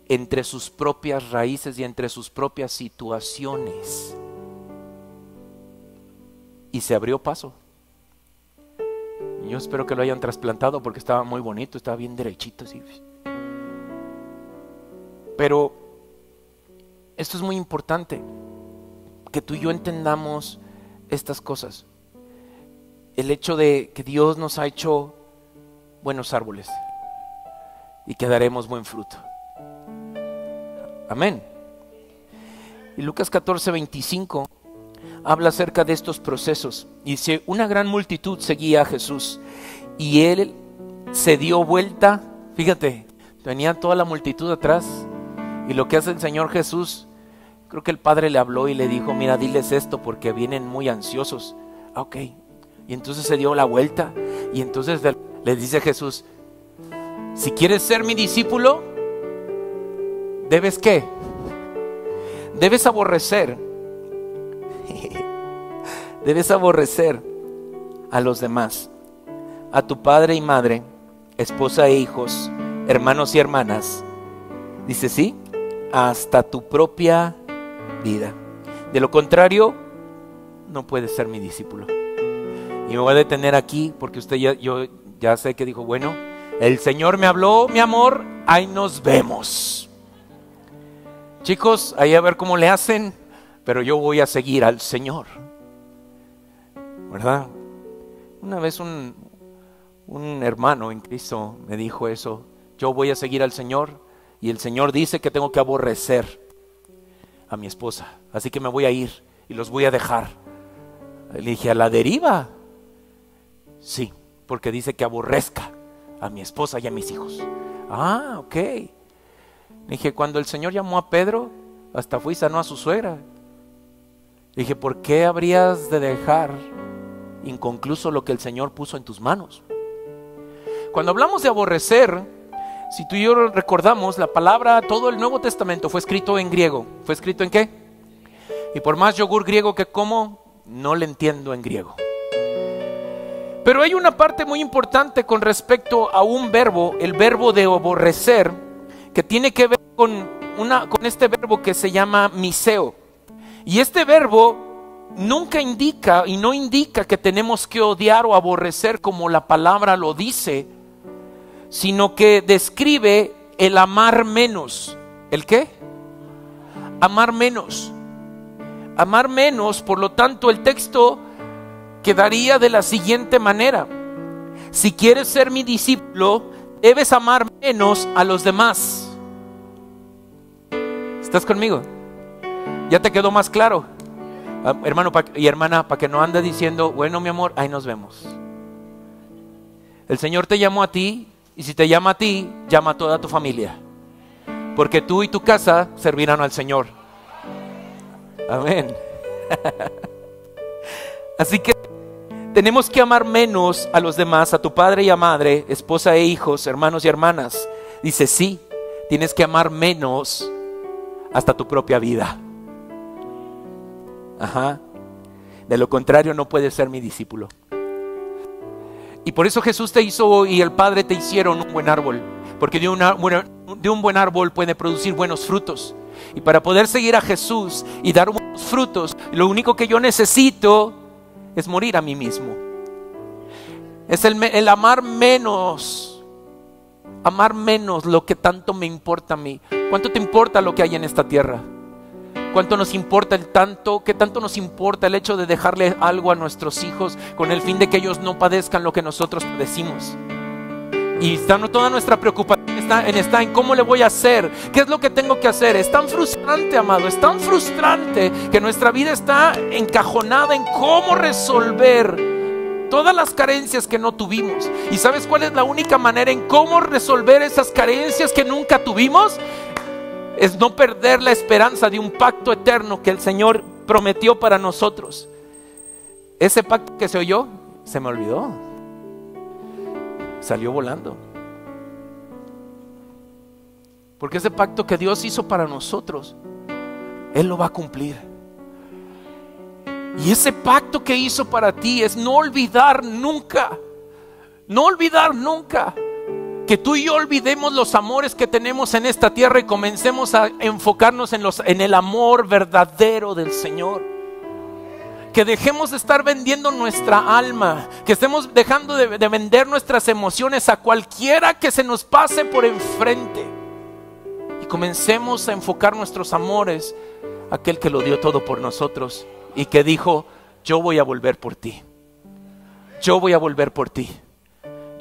entre sus propias raíces y entre sus propias situaciones. y se abrió paso. Y yo espero que lo hayan trasplantado porque estaba muy bonito, estaba bien derechito así. Pero esto es muy importante, que tú y yo entendamos estas cosas. El hecho de que Dios nos ha hecho buenos árboles y que daremos buen fruto. Amén. Y Lucas 14:25 habla acerca de estos procesos. Y dice, una gran multitud seguía a Jesús y él se dio vuelta. Fíjate, venía toda la multitud atrás. Y lo que hace el Señor Jesús, creo que el Padre le habló y le dijo, mira, diles esto porque vienen muy ansiosos. Ok. Y entonces se dio la vuelta y entonces le dice Jesús, si quieres ser mi discípulo, ¿debes qué? Debes aborrecer. Debes aborrecer a los demás, a tu padre y madre, esposa e hijos, hermanos y hermanas. Dice, sí, hasta tu propia vida. De lo contrario, no puedes ser mi discípulo. Y me voy a detener aquí porque yo ya sé que dijo, bueno, el Señor me habló, mi amor, ahí nos vemos. Chicos, ahí a ver cómo le hacen, pero yo voy a seguir al Señor. ¿Verdad? Una vez un hermano en Cristo me dijo eso, yo voy a seguir al Señor y el Señor dice que tengo que aborrecer a mi esposa, así que me voy a ir y los voy a dejar. Le dije, ¿a la deriva? Sí, porque dice que aborrezca a mi esposa y a mis hijos. Ah, ok. Le dije, cuando el Señor llamó a Pedro, hasta fue y sanó a su suegra. Le dije, ¿por qué habrías de dejar inconcluso lo que el Señor puso en tus manos? Cuando hablamos de aborrecer, si tú y yo recordamos, la palabra, todo el Nuevo Testamento fue escrito en griego. ¿Fue escrito en qué? Y por más yogur griego que como, no le entiendo en griego. Pero hay una parte muy importante con respecto a un verbo, el verbo de aborrecer, que tiene que ver con este verbo que se llama miseo. Y este verbo nunca indica y no indica que tenemos que odiar o aborrecer como la palabra lo dice, sino que describe el amar menos. ¿El qué? Amar menos. Amar menos, por lo tanto, el texto quedaría de la siguiente manera: si quieres ser mi discípulo, debes amar menos a los demás. ¿Estás conmigo? ¿Ya te quedó más claro? Hermano y hermana, para que no ande diciendo, bueno, mi amor, ahí nos vemos. El Señor te llamó a ti, y si te llama a ti, llama a toda tu familia, porque tú y tu casa servirán al Señor. Amén. Así que tenemos que amar menos a los demás, a tu padre y a madre, esposa e hijos, hermanos y hermanas. Dice, sí, tienes que amar menos hasta tu propia vida. Ajá. De lo contrario, no puedes ser mi discípulo. Y por eso Jesús te hizo y el Padre te hicieron un buen árbol, porque de un buen árbol puede producir buenos frutos. Y para poder seguir a Jesús y dar buenos frutos, lo único que yo necesito es morir a mí mismo. Es el amar menos lo que tanto me importa a mí. ¿Cuánto te importa lo que hay en esta tierra? ¿Cuánto nos importa qué tanto nos importa el hecho de dejarle algo a nuestros hijos con el fin de que ellos no padezcan lo que nosotros padecimos? Y toda nuestra preocupación está en cómo le voy a hacer, qué es lo que tengo que hacer. Es tan frustrante, amado, es tan frustrante que nuestra vida está encajonada en cómo resolver todas las carencias que no tuvimos. ¿Y sabes cuál es la única manera en cómo resolver esas carencias que nunca tuvimos? Es no perder la esperanza de un pacto eterno que el Señor prometió para nosotros. Ese pacto que se oyó, se me olvidó. Salió volando. Porque ese pacto que Dios hizo para nosotros, Él lo va a cumplir. Y ese pacto que hizo para ti es no olvidar nunca que tú y yo olvidemos los amores que tenemos en esta tierra y comencemos a enfocarnos en el amor verdadero del Señor. que dejemos de estar vendiendo nuestra alma, que estemos dejando de vender nuestras emociones a cualquiera que se nos pase por enfrente, y comencemos a enfocar nuestros amores a aquel que lo dio todo por nosotros y que dijo: yo voy a volver por ti, yo voy a volver por ti,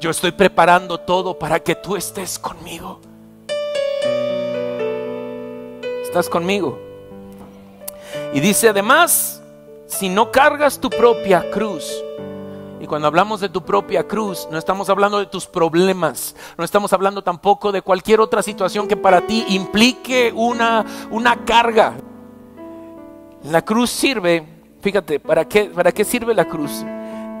yo estoy preparando todo para que tú estés conmigo. ¿Estás conmigo? Y dice además: si no cargas tu propia cruz. Y cuando hablamos de tu propia cruz, no estamos hablando de tus problemas, no estamos hablando tampoco de cualquier otra situación que para ti implique una carga. La cruz sirve, fíjate, ¿para qué sirve la cruz?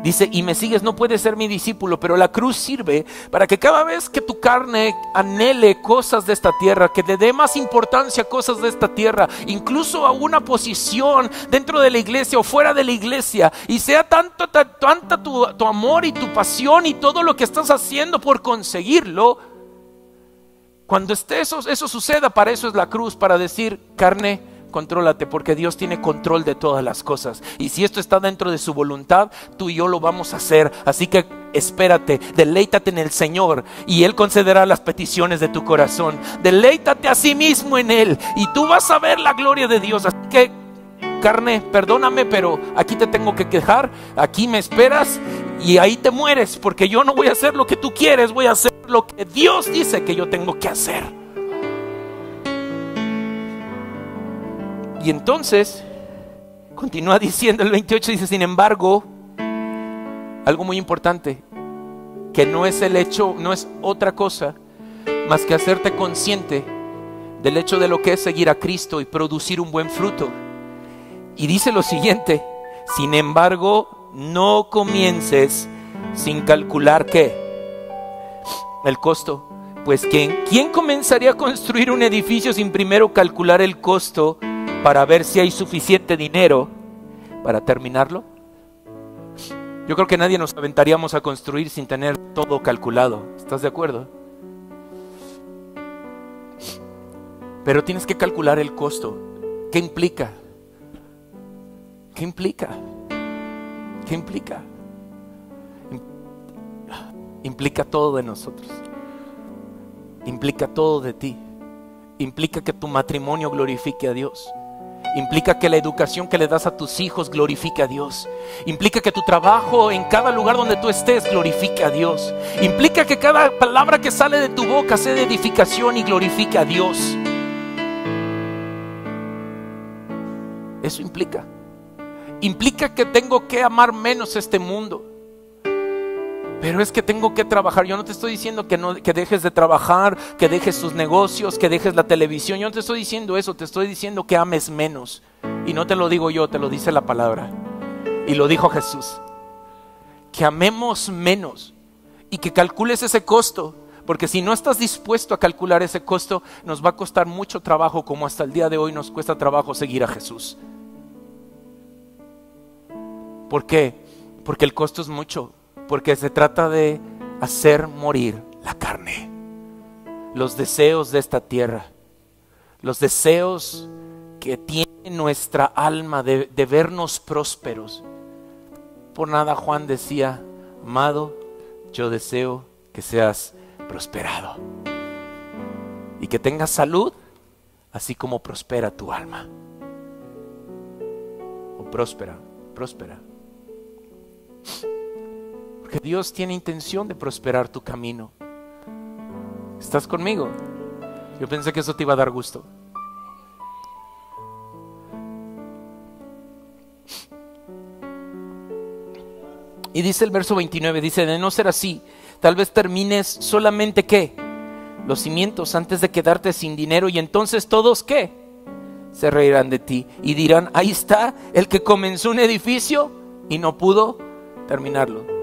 Dice: y me sigues, no puedes ser mi discípulo. Pero la cruz sirve para que cada vez que tu carne anhele cosas de esta tierra, que te dé más importancia a cosas de esta tierra, incluso a una posición dentro de la iglesia o fuera de la iglesia, y sea tanta tu amor y tu pasión y todo lo que estás haciendo por conseguirlo, cuando eso suceda, para eso es la cruz, para decir: carne, contrólate, porque Dios tiene control de todas las cosas, y si esto está dentro de su voluntad, tú y yo lo vamos a hacer. Así que espérate, deleítate en el Señor y Él concederá las peticiones de tu corazón. Deleítate a sí mismo en Él y tú vas a ver la gloria de Dios. Así que, carne, perdóname, pero aquí te tengo que quejar, aquí me esperas y ahí te mueres, porque yo no voy a hacer lo que tú quieres, voy a hacer lo que Dios dice que yo tengo que hacer. Y entonces continúa diciendo el 28, dice: sin embargo, algo muy importante, que no es el hecho, no es otra cosa más que hacerte consciente del hecho de lo que es seguir a Cristo y producir un buen fruto. Y dice lo siguiente: sin embargo, no comiences sin calcular ¿qué? El costo. Pues ¿quién comenzaría a construir un edificio sin primero calcular el costo para ver si hay suficiente dinero para terminarlo? Yo creo que nadie nos aventaríamos a construir sin tener todo calculado. ¿Estás de acuerdo? Pero tienes que calcular el costo. ¿Qué implica? ¿Qué implica? ¿Qué implica? Implica todo de nosotros. Implica todo de ti. Implica que tu matrimonio glorifique a Dios. Implica que la educación que le das a tus hijos glorifique a Dios. Implica que tu trabajo en cada lugar donde tú estés glorifique a Dios. Implica que cada palabra que sale de tu boca sea de edificación y glorifique a Dios. Eso implica. Implica que tengo que amar menos este mundo. Pero es que tengo que trabajar. Yo no te estoy diciendo que dejes de trabajar, que dejes tus negocios, que dejes la televisión. Yo no te estoy diciendo eso, te estoy diciendo que ames menos. Y no te lo digo yo, te lo dice la palabra. Y lo dijo Jesús. Que amemos menos y que calcules ese costo. Porque si no estás dispuesto a calcular ese costo, nos va a costar mucho trabajo, como hasta el día de hoy nos cuesta trabajo seguir a Jesús. ¿Por qué? Porque el costo es mucho. Porque se trata de hacer morir la carne, los deseos de esta tierra, los deseos que tiene nuestra alma de vernos prósperos. Por nada Juan decía: amado, yo deseo que seas prosperado y que tengas salud, así como prospera tu alma. O próspera. Porque Dios tiene intención de prosperar tu camino. ¿Estás conmigo? Yo pensé que eso te iba a dar gusto. Y dice el verso 29, dice: de no ser así, tal vez termines solamente ¿qué? Los cimientos antes de quedarte sin dinero, y entonces todos ¿qué? Se reirán de ti y dirán: ahí está el que comenzó un edificio y no pudo terminarlo.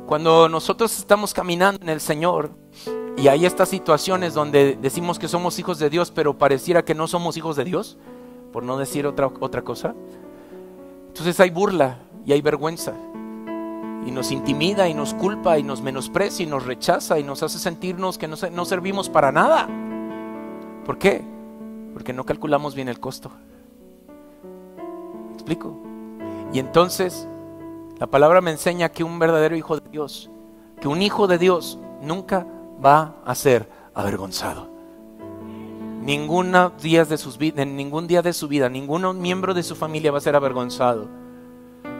Cuando nosotros estamos caminando en el Señor y hay estas situaciones donde decimos que somos hijos de Dios, pero pareciera que no somos hijos de Dios, por no decir otra cosa, entonces hay burla y hay vergüenza, y nos intimida y nos culpa y nos menosprecia y nos rechaza y nos hace sentirnos que no servimos para nada. ¿Por qué? Porque no calculamos bien el costo. ¿Me explico? Y entonces la palabra me enseña que un verdadero hijo de Dios, que un hijo de Dios nunca va a ser avergonzado. Ningún día de su vida, ningún miembro de su familia va a ser avergonzado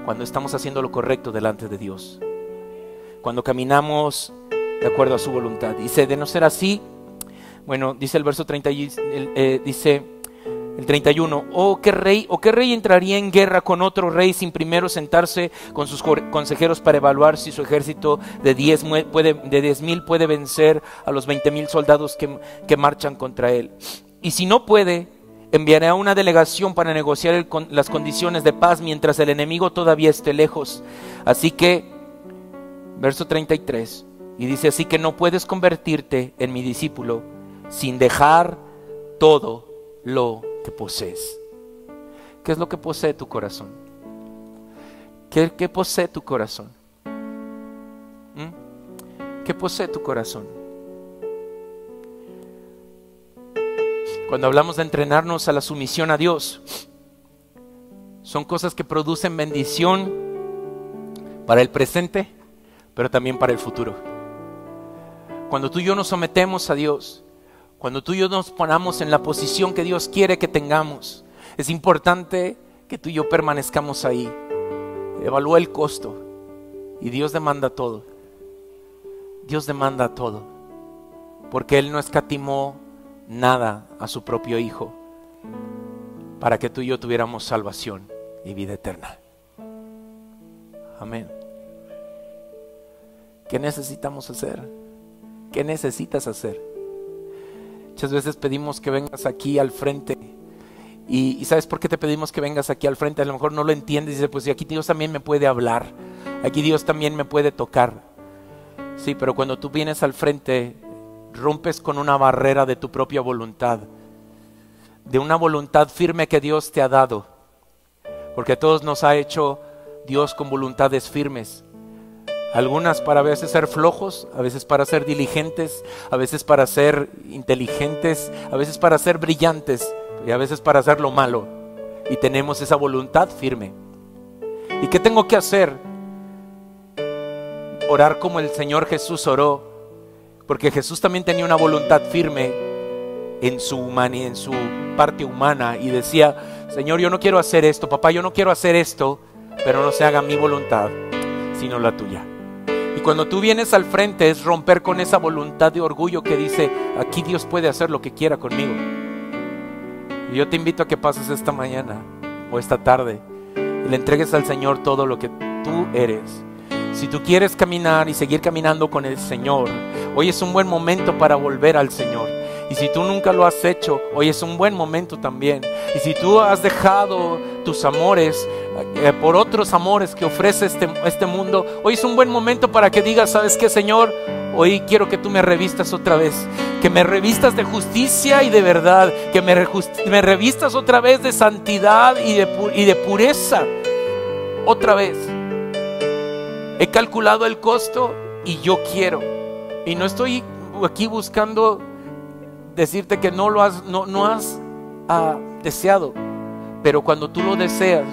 cuando estamos haciendo lo correcto delante de Dios, cuando caminamos de acuerdo a su voluntad. Dice, de no ser así, bueno, dice el verso 30, dice el 31, ¿qué rey entraría en guerra con otro rey sin primero sentarse con sus consejeros para evaluar si su ejército de 10,000 puede vencer a los 20,000 soldados que marchan contra él? Y si no puede, enviará una delegación para negociar las condiciones de paz mientras el enemigo todavía esté lejos. Así que, verso 33, y dice, así que no puedes convertirte en mi discípulo sin dejar todo lo que posees. ¿Qué es lo que posee tu corazón? ¿Qué posee tu corazón? ¿Qué posee tu corazón? Cuando hablamos de entrenarnos a la sumisión a Dios, son cosas que producen bendición para el presente, pero también para el futuro. Cuando tú y yo nos sometemos a Dios, cuando tú y yo nos ponemos en la posición que Dios quiere que tengamos, es importante que tú y yo permanezcamos ahí. Evalúa el costo y Dios demanda todo. Dios demanda todo, porque Él no escatimó nada a su propio Hijo para que tú y yo tuviéramos salvación y vida eterna. Amén. ¿Qué necesitamos hacer? ¿Qué necesitas hacer? Muchas veces pedimos que vengas aquí al frente. ¿Y sabes por qué te pedimos que vengas aquí al frente? A lo mejor no lo entiendes y dices, pues aquí Dios también me puede hablar. Aquí Dios también me puede tocar. Sí, pero cuando tú vienes al frente, rompes con una barrera de tu propia voluntad. De una voluntad firme que Dios te ha dado. Porque a todos nos ha hecho Dios con voluntades firmes. Algunas para a veces ser flojos, a veces para ser diligentes, a veces para ser inteligentes, a veces para ser brillantes y a veces para hacer lo malo. Y tenemos esa voluntad firme. ¿Y qué tengo que hacer? Orar como el Señor Jesús oró, porque Jesús también tenía una voluntad firme en su parte humana y decía, Señor, yo no quiero hacer esto, papá, yo no quiero hacer esto, pero no se haga mi voluntad, sino la tuya. Y cuando tú vienes al frente es romper con esa voluntad de orgullo que dice, aquí Dios puede hacer lo que quiera conmigo. Y yo te invito a que pases esta mañana o esta tarde y le entregues al Señor todo lo que tú eres. Si tú quieres caminar y seguir caminando con el Señor, hoy es un buen momento para volver al Señor. Y si tú nunca lo has hecho, hoy es un buen momento también. Y si tú has dejado tus amores por otros amores que ofrece este mundo, hoy es un buen momento para que digas, ¿sabes qué, Señor? Hoy quiero que tú me revistas otra vez, que me revistas de justicia y de verdad, que me revistas otra vez de santidad y de pureza, otra vez. He calculado el costo y yo quiero. Y no estoy aquí buscando decirte que no has deseado, pero cuando tú lo deseas,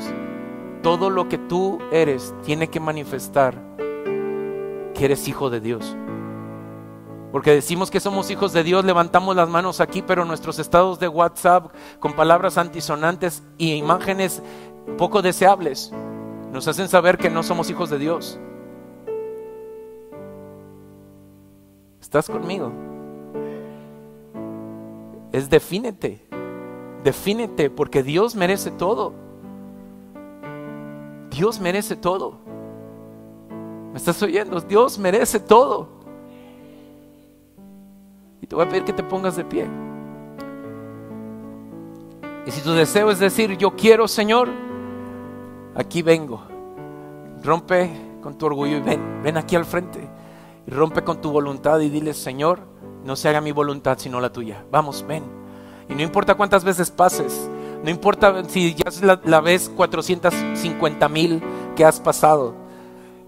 todo lo que tú eres tiene que manifestar que eres hijo de Dios. Porque decimos que somos hijos de Dios, levantamos las manos aquí, pero nuestros estados de WhatsApp con palabras antisonantes y imágenes poco deseables nos hacen saber que no somos hijos de Dios. ¿Estás conmigo? Es defínete, porque Dios merece todo. Dios merece todo. ¿Me estás oyendo? Dios merece todo. Y te voy a pedir que te pongas de pie. Y si tu deseo es decir, yo quiero, Señor, aquí vengo. Rompe con tu orgullo y ven aquí al frente. Y rompe con tu voluntad y dile, Señor, no se haga mi voluntad sino la tuya. Vamos, ven. Y no importa cuántas veces pases, no importa si ya es la vez 450,000 que has pasado.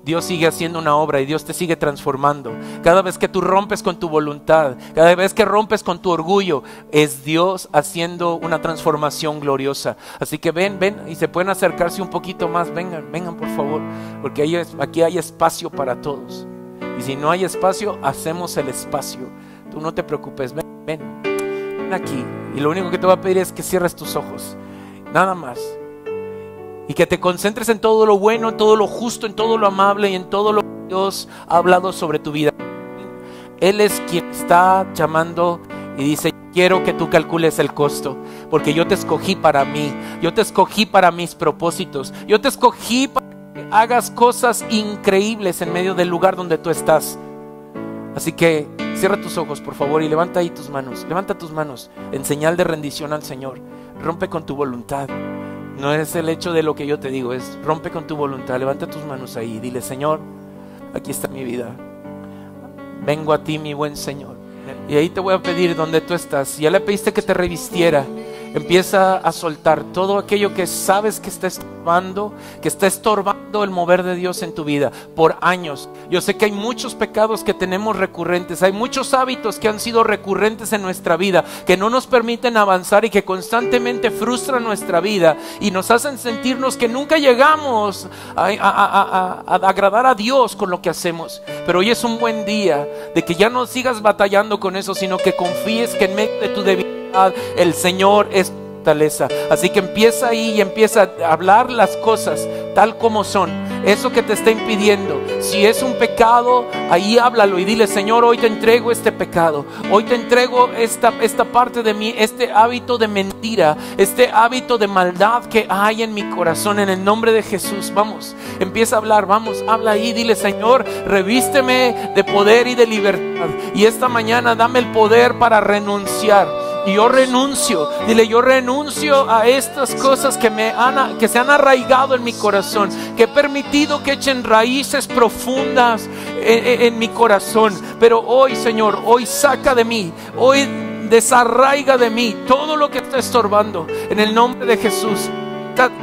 Dios sigue haciendo una obra y Dios te sigue transformando. Cada vez que tú rompes con tu voluntad, cada vez que rompes con tu orgullo, es Dios haciendo una transformación gloriosa. Así que ven y se pueden acercarse un poquito más. Vengan por favor, porque aquí hay espacio para todos. Y si no hay espacio, hacemos el espacio. Tú no te preocupes, ven aquí. Y lo único que te voy a pedir es que cierres tus ojos, nada más. Y que te concentres en todo lo bueno, en todo lo justo, en todo lo amable y en todo lo que Dios ha hablado sobre tu vida. Él es quien está llamando y dice: quiero que tú calcules el costo, porque yo te escogí para mí, yo te escogí para mis propósitos, yo te escogí para que hagas cosas increíbles en medio del lugar donde tú estás. Así que cierra tus ojos por favor y levanta ahí tus manos, levanta tus manos en señal de rendición al Señor. Rompe con tu voluntad. No es el hecho de lo que yo te digo, es rompe con tu voluntad. Levanta tus manos ahí y dile: Señor, aquí está mi vida. Vengo a ti, mi buen Señor. Y ahí te voy a pedir donde tú estás. Ya le pediste que te revistiera. Empieza a soltar todo aquello que sabes que está estorbando el mover de Dios en tu vida por años. Yo sé que hay muchos pecados que tenemos recurrentes, hay muchos hábitos que han sido recurrentes en nuestra vida, que no nos permiten avanzar y que constantemente frustran nuestra vida y nos hacen sentirnos que nunca llegamos a agradar a Dios con lo que hacemos. Pero hoy es un buen día de que ya no sigas batallando con eso, sino que confíes que en medio de tu debilidad el Señor es fortaleza. Así que empieza ahí y empieza a hablar las cosas tal como son. Eso que te está impidiendo, si es un pecado, ahí háblalo y dile: Señor, hoy te entrego este pecado, hoy te entrego esta parte de mí, este hábito de mentira, este hábito de maldad que hay en mi corazón, en el nombre de Jesús. Vamos, empieza a hablar, vamos, habla ahí, dile: Señor, revísteme de poder y de libertad, y esta mañana dame el poder para renunciar. Y yo renuncio, dile: yo renuncio a estas cosas que se han arraigado en mi corazón, que he permitido que echen raíces profundas en mi corazón. Pero hoy, Señor, hoy saca de mí, hoy desarraiga de mí todo lo que está estorbando, en el nombre de Jesús.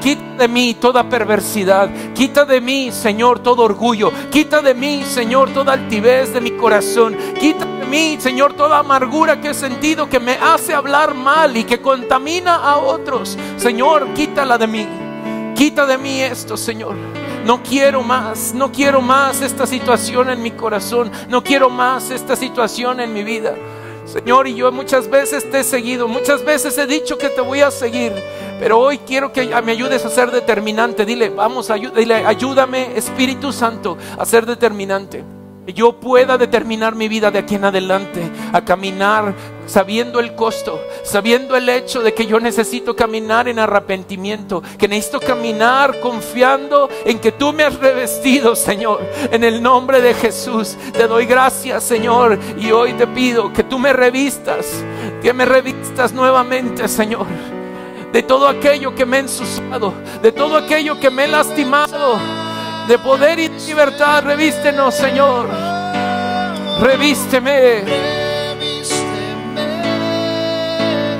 Quita de mí toda perversidad, quita de mí, Señor, todo orgullo, quita de mí, Señor, toda altivez de mi corazón, quita de mí, Señor, toda amargura que he sentido que me hace hablar mal y que contamina a otros. Señor, quítala de mí, quita de mí esto, Señor. No quiero más esta situación en mi corazón, no quiero más esta situación en mi vida, Señor. Y yo muchas veces te he seguido, muchas veces he dicho que te voy a seguir, pero hoy quiero que me ayudes a ser determinante. Dile: vamos, dile: ayúdame, Espíritu Santo, a ser determinante. Que yo pueda determinar mi vida de aquí en adelante, a caminar sabiendo el costo, sabiendo el hecho de que yo necesito caminar en arrepentimiento, que necesito caminar confiando en que tú me has revestido, Señor. En el nombre de Jesús te doy gracias, Señor, y hoy te pido que tú me revistas nuevamente, Señor, de todo aquello que me he ensuciado, de todo aquello que me he lastimado. De poder y libertad, revístenos, Señor. Revísteme. Revísteme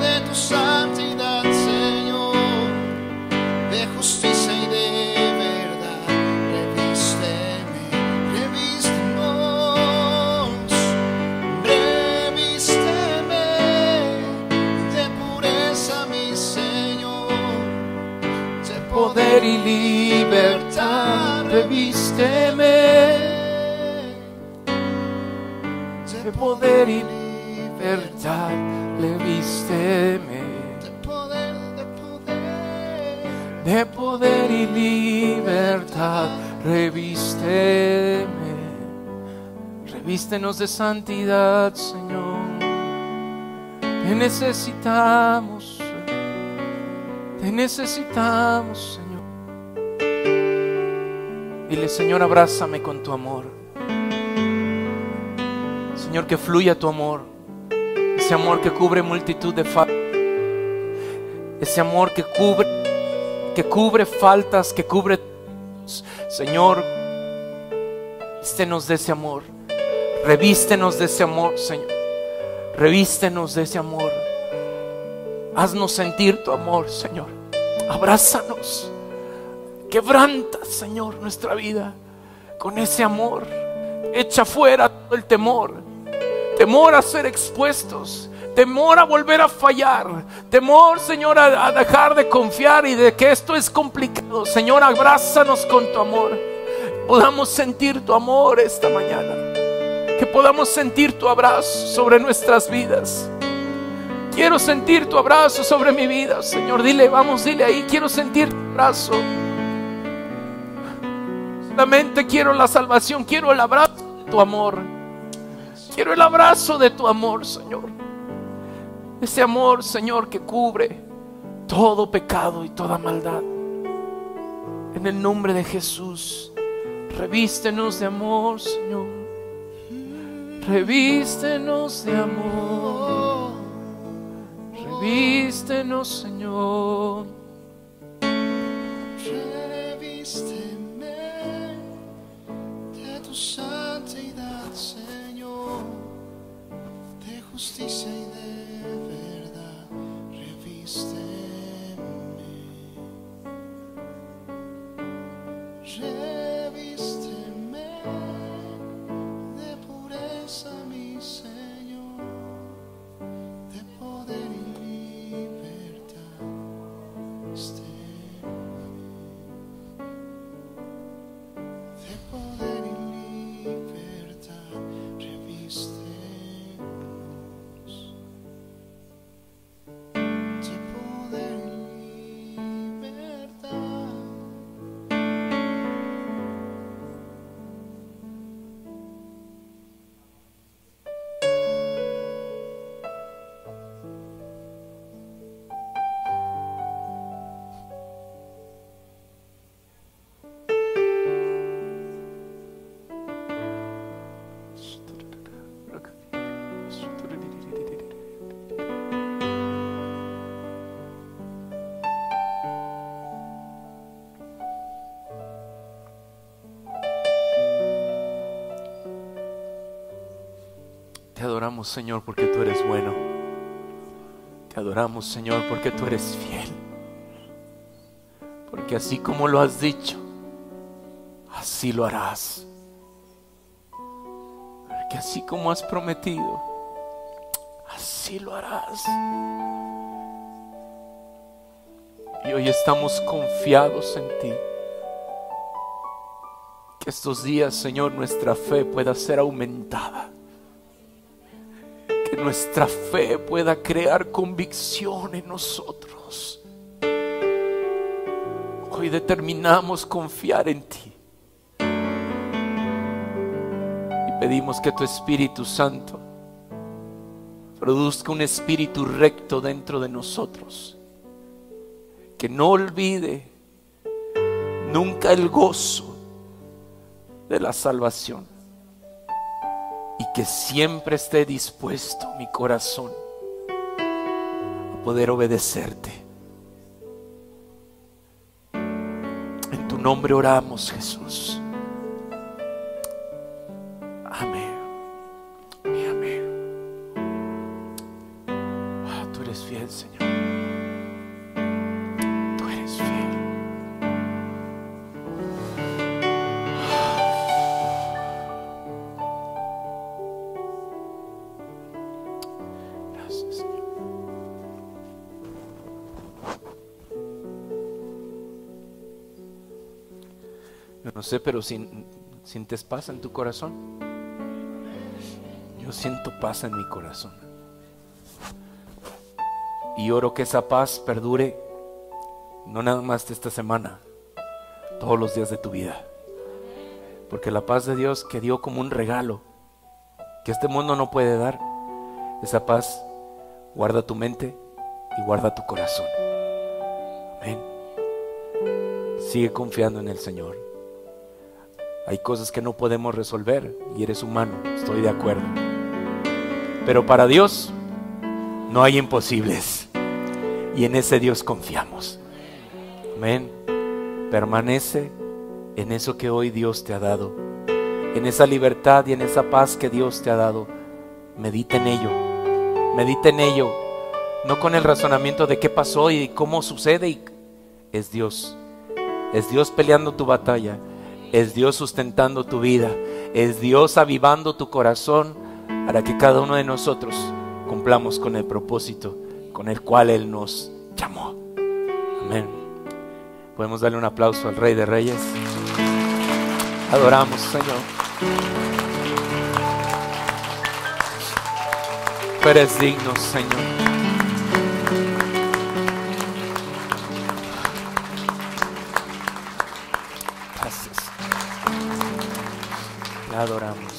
de tu santidad, Señor, de justicia y de verdad. Revísteme de pureza, mi Señor, de Poder y libertad. Revísteme de poder y libertad. Revísteme de poder y libertad. Revísteme. Revístenos de santidad, Señor. Te necesitamos, te necesitamos, Señor. Dile: Señor, abrázame con tu amor. Señor, que fluya tu amor, ese amor que cubre multitud de faltas, ese amor que cubre faltas, que cubre. Señor, revístenos de ese amor, revístenos de ese amor, Señor, revístenos de ese amor. Haznos sentir tu amor, Señor. Abrázanos. Quebranta, Señor, nuestra vida. con ese amor. Echa fuera todo el temor. Temor a ser expuestos. Temor a volver a fallar. Temor, Señor, a dejar de confiar y de que esto es complicado. Señor, abrázanos con tu amor. Podamos sentir tu amor esta mañana. Que podamos sentir tu abrazo sobre nuestras vidas. Quiero sentir tu abrazo sobre mi vida, Señor. Dile, vamos, dile ahí. Quiero sentir tu abrazo. Solamente quiero la salvación. Quiero el abrazo de tu amor. Quiero el abrazo de tu amor, Señor. Ese amor, Señor, que cubre todo pecado y toda maldad. En el nombre de Jesús, revístenos de amor, Señor. Revístenos de amor. Revístenos, Señor. Revísteme de tu santidad, Señor, de justicia y de verdad. Revísteme. Revísteme de pureza, mi Señor, de poder y libertad. De poder y libertad, revístenos. De poder y libertad. Te adoramos, Señor, porque tú eres bueno. Te adoramos, Señor, porque tú eres fiel. Porque así como lo has dicho, así lo harás. Porque así como has prometido, así lo harás. Y hoy estamos confiados en ti. Que estos días, Señor, nuestra fe pueda ser aumentada. Que nuestra fe pueda crear convicción en nosotros. Hoy determinamos confiar en ti. Y pedimos que tu Espíritu Santo produzca un espíritu recto dentro de nosotros. Que no olvide nunca el gozo de la salvación. Y que siempre esté dispuesto mi corazón a poder obedecerte. En tu nombre oramos, Jesús. Amén y amén. Tú eres fiel, Señor. Tú eres fiel. Gracias, Señor. Yo no sé, pero sientes paz en tu corazón. Yo siento paz en mi corazón. Y oro que esa paz perdure, no nada más de esta semana, todos los días de tu vida. Porque la paz de Dios que dio como un regalo, que este mundo no puede dar, esa paz guarda tu mente y guarda tu corazón. Amén. Sigue confiando en el Señor. Hay cosas que no podemos resolver y eres humano, estoy de acuerdo. Pero para Dios no hay imposibles. Y en ese Dios confiamos. Amén. Permanece en eso que hoy Dios te ha dado. En esa libertad y en esa paz que Dios te ha dado. Medita en ello. Medita en ello. No con el razonamiento de qué pasó y cómo sucede. Es Dios. Es Dios peleando tu batalla. Es Dios sustentando tu vida. Es Dios avivando tu corazón para que cada uno de nosotros cumplamos con el propósito con el cual Él nos llamó. Amén. Podemos darle un aplauso al Rey de Reyes. Adoramos, Señor. Tú eres digno, Señor. Gracias. Le adoramos.